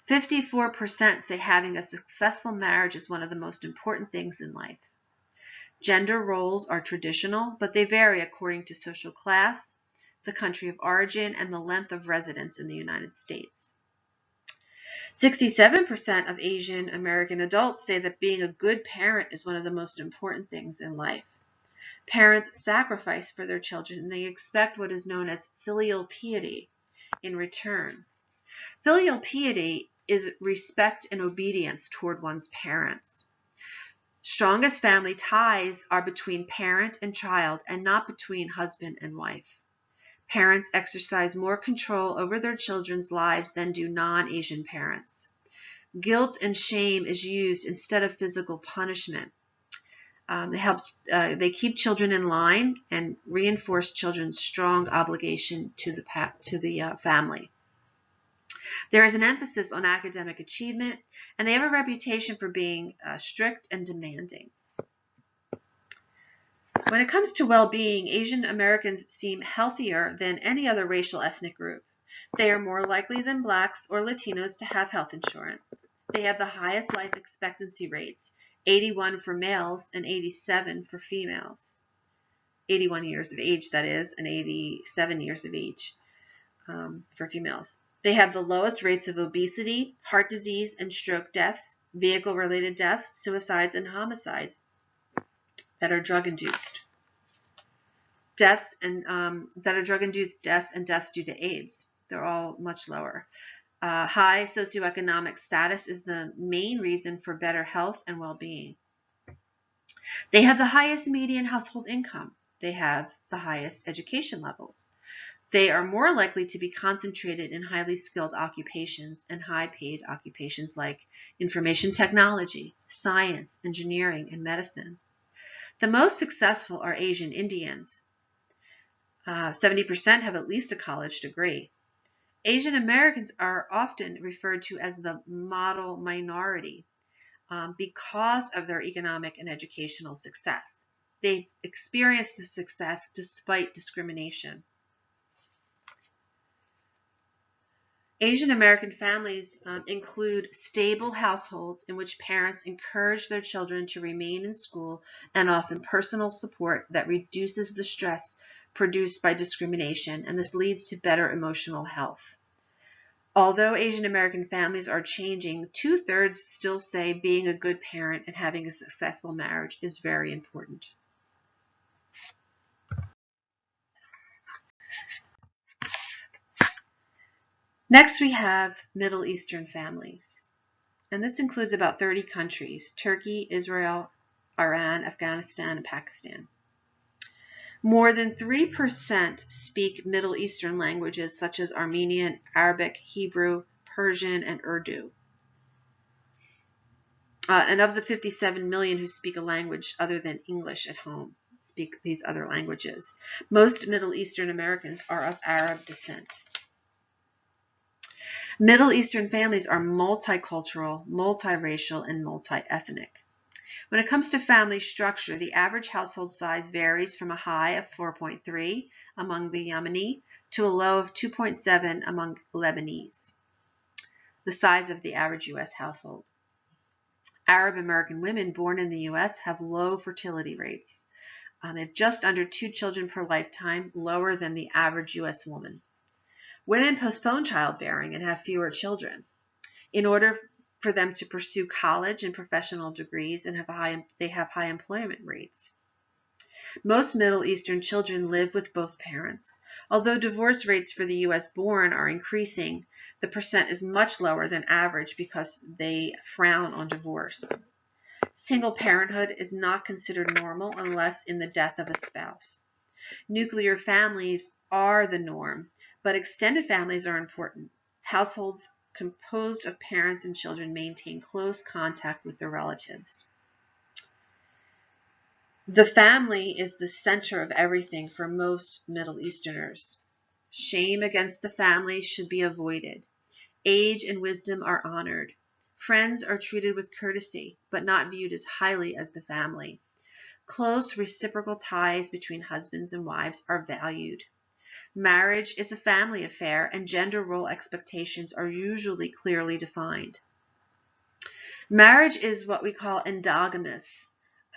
54% say having a successful marriage is one of the most important things in life. Gender roles are traditional, but they vary according to social class, the country of origin, and the length of residence in the United States. 67% of Asian American adults say that being a good parent is one of the most important things in life. Parents sacrifice for their children, and they expect what is known as filial piety in return. Filial piety is respect and obedience toward one's parents. Strongest family ties are between parent and child and not between husband and wife. Parents exercise more control over their children's lives than do non-Asian parents. Guilt and shame is used instead of physical punishment. They keep children in line and reinforce children's strong obligation to the family. There is an emphasis on academic achievement, and they have a reputation for being strict and demanding. When it comes to well-being, Asian Americans seem healthier than any other racial ethnic group. They are more likely than blacks or Latinos to have health insurance. They have the highest life expectancy rates, 81 for males and 87 for females. 81 years of age, that is, and 87 years of age for females. They have the lowest rates of obesity, heart disease, and stroke deaths, vehicle-related deaths, suicides, and homicides that are drug-induced. Deaths and deaths due to AIDS. They're all much lower. High socioeconomic status is the main reason for better health and well-being. They have the highest median household income. They have the highest education levels. They are more likely to be concentrated in highly skilled occupations and high-paid occupations like information technology, science, engineering, and medicine. The most successful are Asian Indians. 70% have at least a college degree. Asian Americans are often referred to as the model minority because of their economic and educational success. They've experienced the success despite discrimination. Asian American families include stable households in which parents encourage their children to remain in school and often personal support that reduces the stress produced by discrimination, and this leads to better emotional health. Although Asian American families are changing, 2/3 still say being a good parent and having a successful marriage is very important. Next, we have Middle Eastern families, and this includes about 30 countries: Turkey, Israel, Iran, Afghanistan, and Pakistan. More than 3% speak Middle Eastern languages such as Armenian, Arabic, Hebrew, Persian, and Urdu. And of the 57 million who speak a language other than English at home, speak these other languages. Most Middle Eastern Americans are of Arab descent. Middle Eastern families are multicultural, multiracial, and multi-ethnic. When it comes to family structure, the average household size varies from a high of 4.3 among the Yemeni to a low of 2.7 among Lebanese, the size of the average U.S. household. Arab American women born in the U.S. have low fertility rates. They have just under 2 children per lifetime, lower than the average U.S. woman. Women postpone childbearing and have fewer children in order for them to pursue college and professional degrees, and they have high employment rates. Most Middle Eastern children live with both parents. Although divorce rates for the U.S. born are increasing, the percent is much lower than average because they frown on divorce. Single parenthood is not considered normal unless in the death of a spouse. Nuclear families are the norm, but extended families are important. Households composed of parents and children maintain close contact with their relatives. The family is the center of everything for most Middle Easterners. Shame against the family should be avoided. Age and wisdom are honored. Friends are treated with courtesy, but not viewed as highly as the family. Close reciprocal ties between husbands and wives are valued. Marriage is a family affair, and gender role expectations are usually clearly defined. Marriage is what we call endogamous,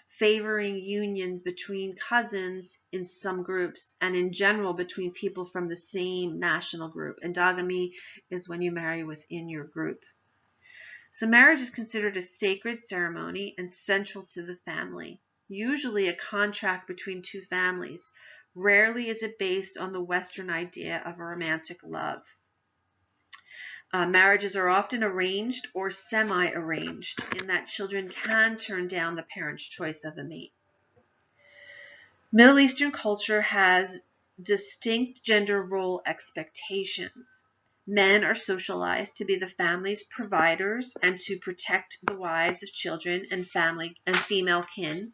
favoring unions between cousins in some groups and in general between people from the same national group. Endogamy is when you marry within your group. So marriage is considered a sacred ceremony and central to the family, usually a contract between two families. Rarely is it based on the Western idea of a romantic love. Marriages are often arranged or semi-arranged in that children can turn down the parents' choice of a mate. Middle Eastern culture has distinct gender role expectations. Men are socialized to be the family's providers and to protect the wives of children and family and female kin.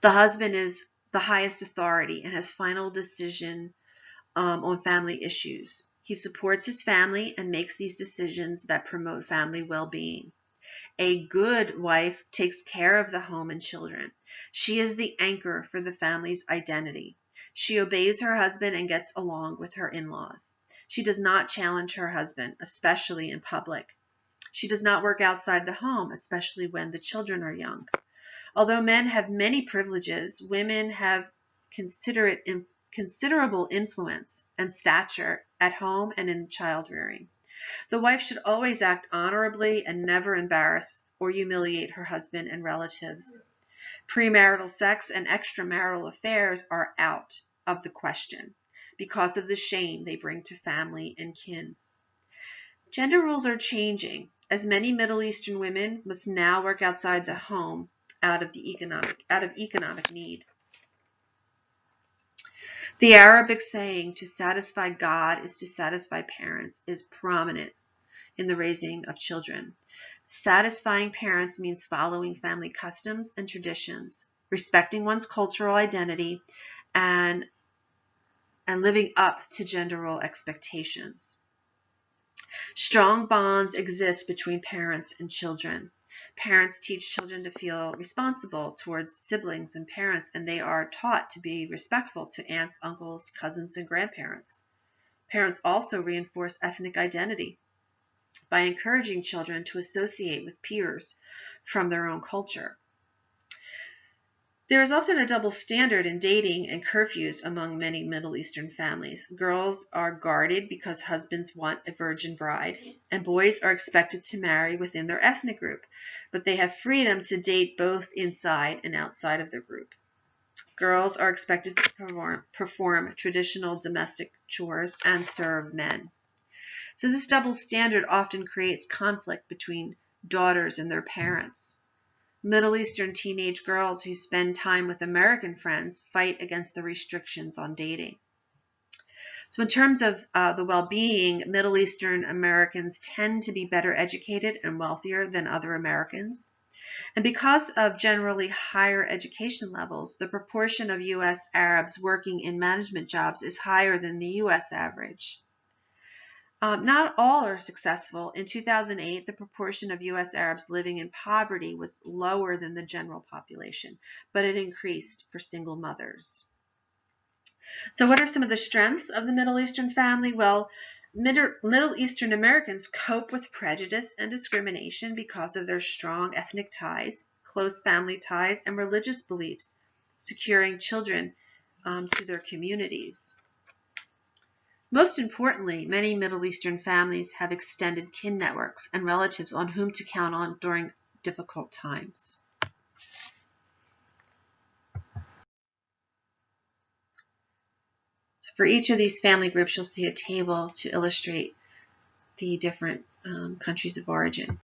The husband is the highest authority and has final decision on family issues. He supports his family and makes these decisions that promote family well-being. A good wife takes care of the home and children. She is the anchor for the family's identity. She obeys her husband and gets along with her in-laws. She does not challenge her husband, especially in public. She does not work outside the home, especially when the children are young. Although men have many privileges, women have considerable influence and stature at home and in child rearing. The wife should always act honorably and never embarrass or humiliate her husband and relatives. Premarital sex and extramarital affairs are out of the question because of the shame they bring to family and kin. Gender roles are changing, as many Middle Eastern women must now work outside the home out of economic need. The Arabic saying, to satisfy God is to satisfy parents, is prominent in the raising of children. Satisfying parents means following family customs and traditions, respecting one's cultural identity, and living up to gender role expectations. Strong bonds exist between parents and children. Parents teach children to feel responsible towards siblings and parents, and they are taught to be respectful to aunts, uncles, cousins, and grandparents. Parents also reinforce ethnic identity by encouraging children to associate with peers from their own culture. There is often a double standard in dating and curfews among many Middle Eastern families. Girls are guarded because husbands want a virgin bride, and boys are expected to marry within their ethnic group, but they have freedom to date both inside and outside of their group. Girls are expected to perform traditional domestic chores and serve men. So this double standard often creates conflict between daughters and their parents. Middle Eastern teenage girls who spend time with American friends fight against the restrictions on dating. So in terms of the well-being, Middle Eastern Americans tend to be better educated and wealthier than other Americans. And because of generally higher education levels, the proportion of U.S. Arabs working in management jobs is higher than the U.S. average. Not all are successful. In 2008, the proportion of U.S. Arabs living in poverty was lower than the general population, but it increased for single mothers. So what are some of the strengths of the Middle Eastern family? Well, Middle Eastern Americans cope with prejudice and discrimination because of their strong ethnic ties, close family ties, and religious beliefs, securing children to their communities. Most importantly, many Middle Eastern families have extended kin networks and relatives on whom to count on during difficult times. So for each of these family groups, you'll see a table to illustrate the different countries of origin.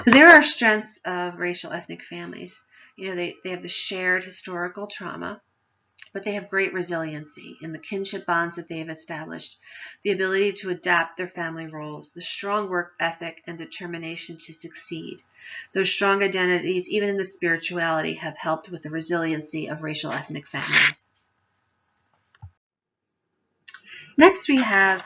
So there are strengths of racial ethnic families. They have the shared historical trauma, but they have great resiliency in the kinship bonds that they have established, the ability to adapt their family roles, the strong work ethic and determination to succeed. Those strong identities, even in the spirituality, have helped with the resiliency of racial ethnic families. Next, we have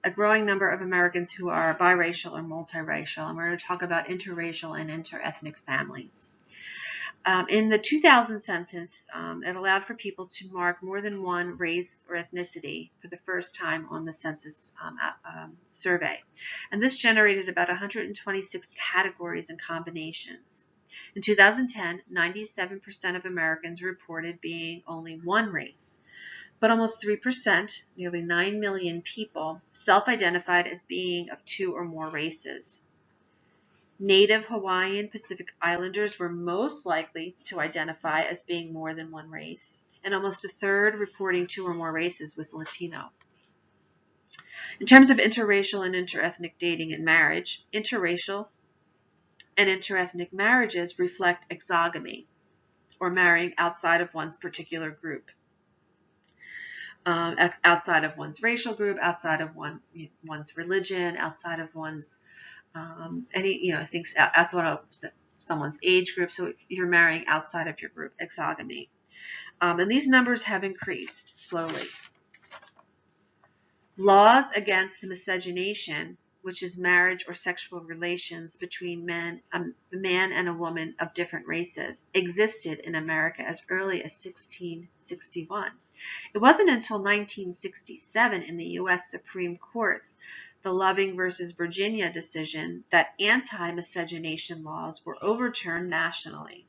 a growing number of Americans who are biracial or multiracial, and we're going to talk about interracial and interethnic families. In the 2000 census, it allowed for people to mark more than one race or ethnicity for the first time on the census survey. And this generated about 126 categories and combinations. In 2010, 97% of Americans reported being only one race, but almost 3%, nearly 9 million people, self-identified as being of two or more races. Native Hawaiian Pacific Islanders were most likely to identify as being more than one race, and almost a third reporting two or more races was Latino. In terms of interracial and interethnic dating and marriage, interracial and interethnic marriages reflect exogamy, or marrying outside of one's particular group, outside of one's racial group, outside of one's religion, outside of one's things outside of someone's age group. So you're marrying outside of your group, exogamy. And these numbers have increased slowly. Laws against miscegenation, which is marriage or sexual relations between a man and a woman of different races, existed in America as early as 1661. It wasn't until 1967 in the U.S. Supreme Court's the Loving versus Virginia decision that anti-miscegenation laws were overturned nationally.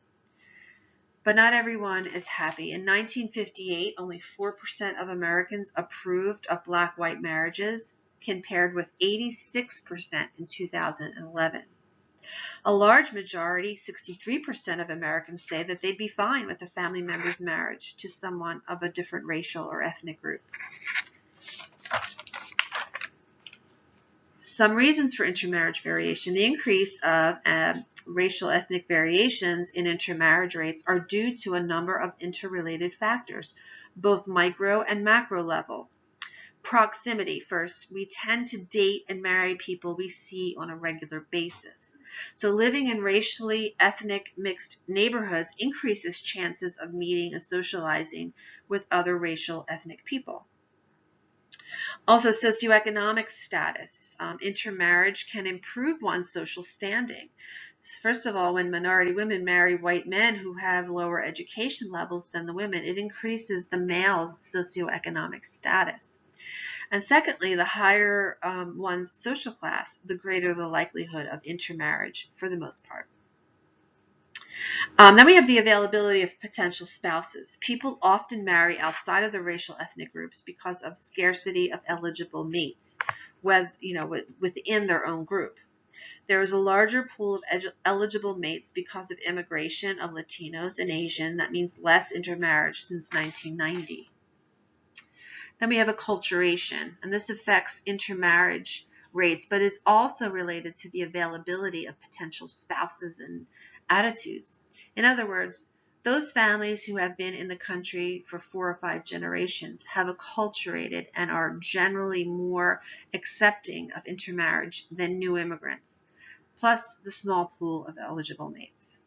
But not everyone is happy. In 1958, only 4% of Americans approved of black-white marriages, compared with 86% in 2011. A large majority, 63% of Americans, say that they'd be fine with a family member's marriage to someone of a different racial or ethnic group. Some reasons for intermarriage variation. The increase of racial ethnic variations in intermarriage rates are due to a number of interrelated factors, both micro and macro level. Proximity. First, we tend to date and marry people we see on a regular basis. So living in racially ethnic mixed neighborhoods increases chances of meeting and socializing with other racial ethnic people. Also, socioeconomic status. Intermarriage can improve one's social standing. First of all, when minority women marry white men who have lower education levels than the women, it increases the male's socioeconomic status. And secondly, the higher one's social class, the greater the likelihood of intermarriage for the most part. Then we have the availability of potential spouses. People often marry outside of the racial ethnic groups because of scarcity of eligible mates within their own group. There is a larger pool of eligible mates because of immigration of Latinos and Asian. That means less intermarriage since 1990. Then we have acculturation, and this affects intermarriage rates, but is also related to the availability of potential spouses and attitudes. In other words, Those families who have been in the country for 4 or 5 generations have acculturated and are generally more accepting of intermarriage than new immigrants, plus the small pool of eligible mates.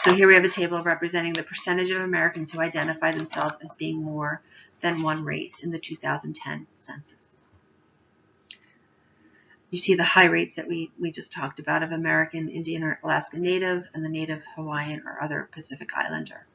So here we have a table representing the percentage of Americans who identify themselves as being more than one race in the 2010 census. You see the high rates that we just talked about of American, Indian, or Alaska Native, and the Native, Hawaiian, or other Pacific Islander.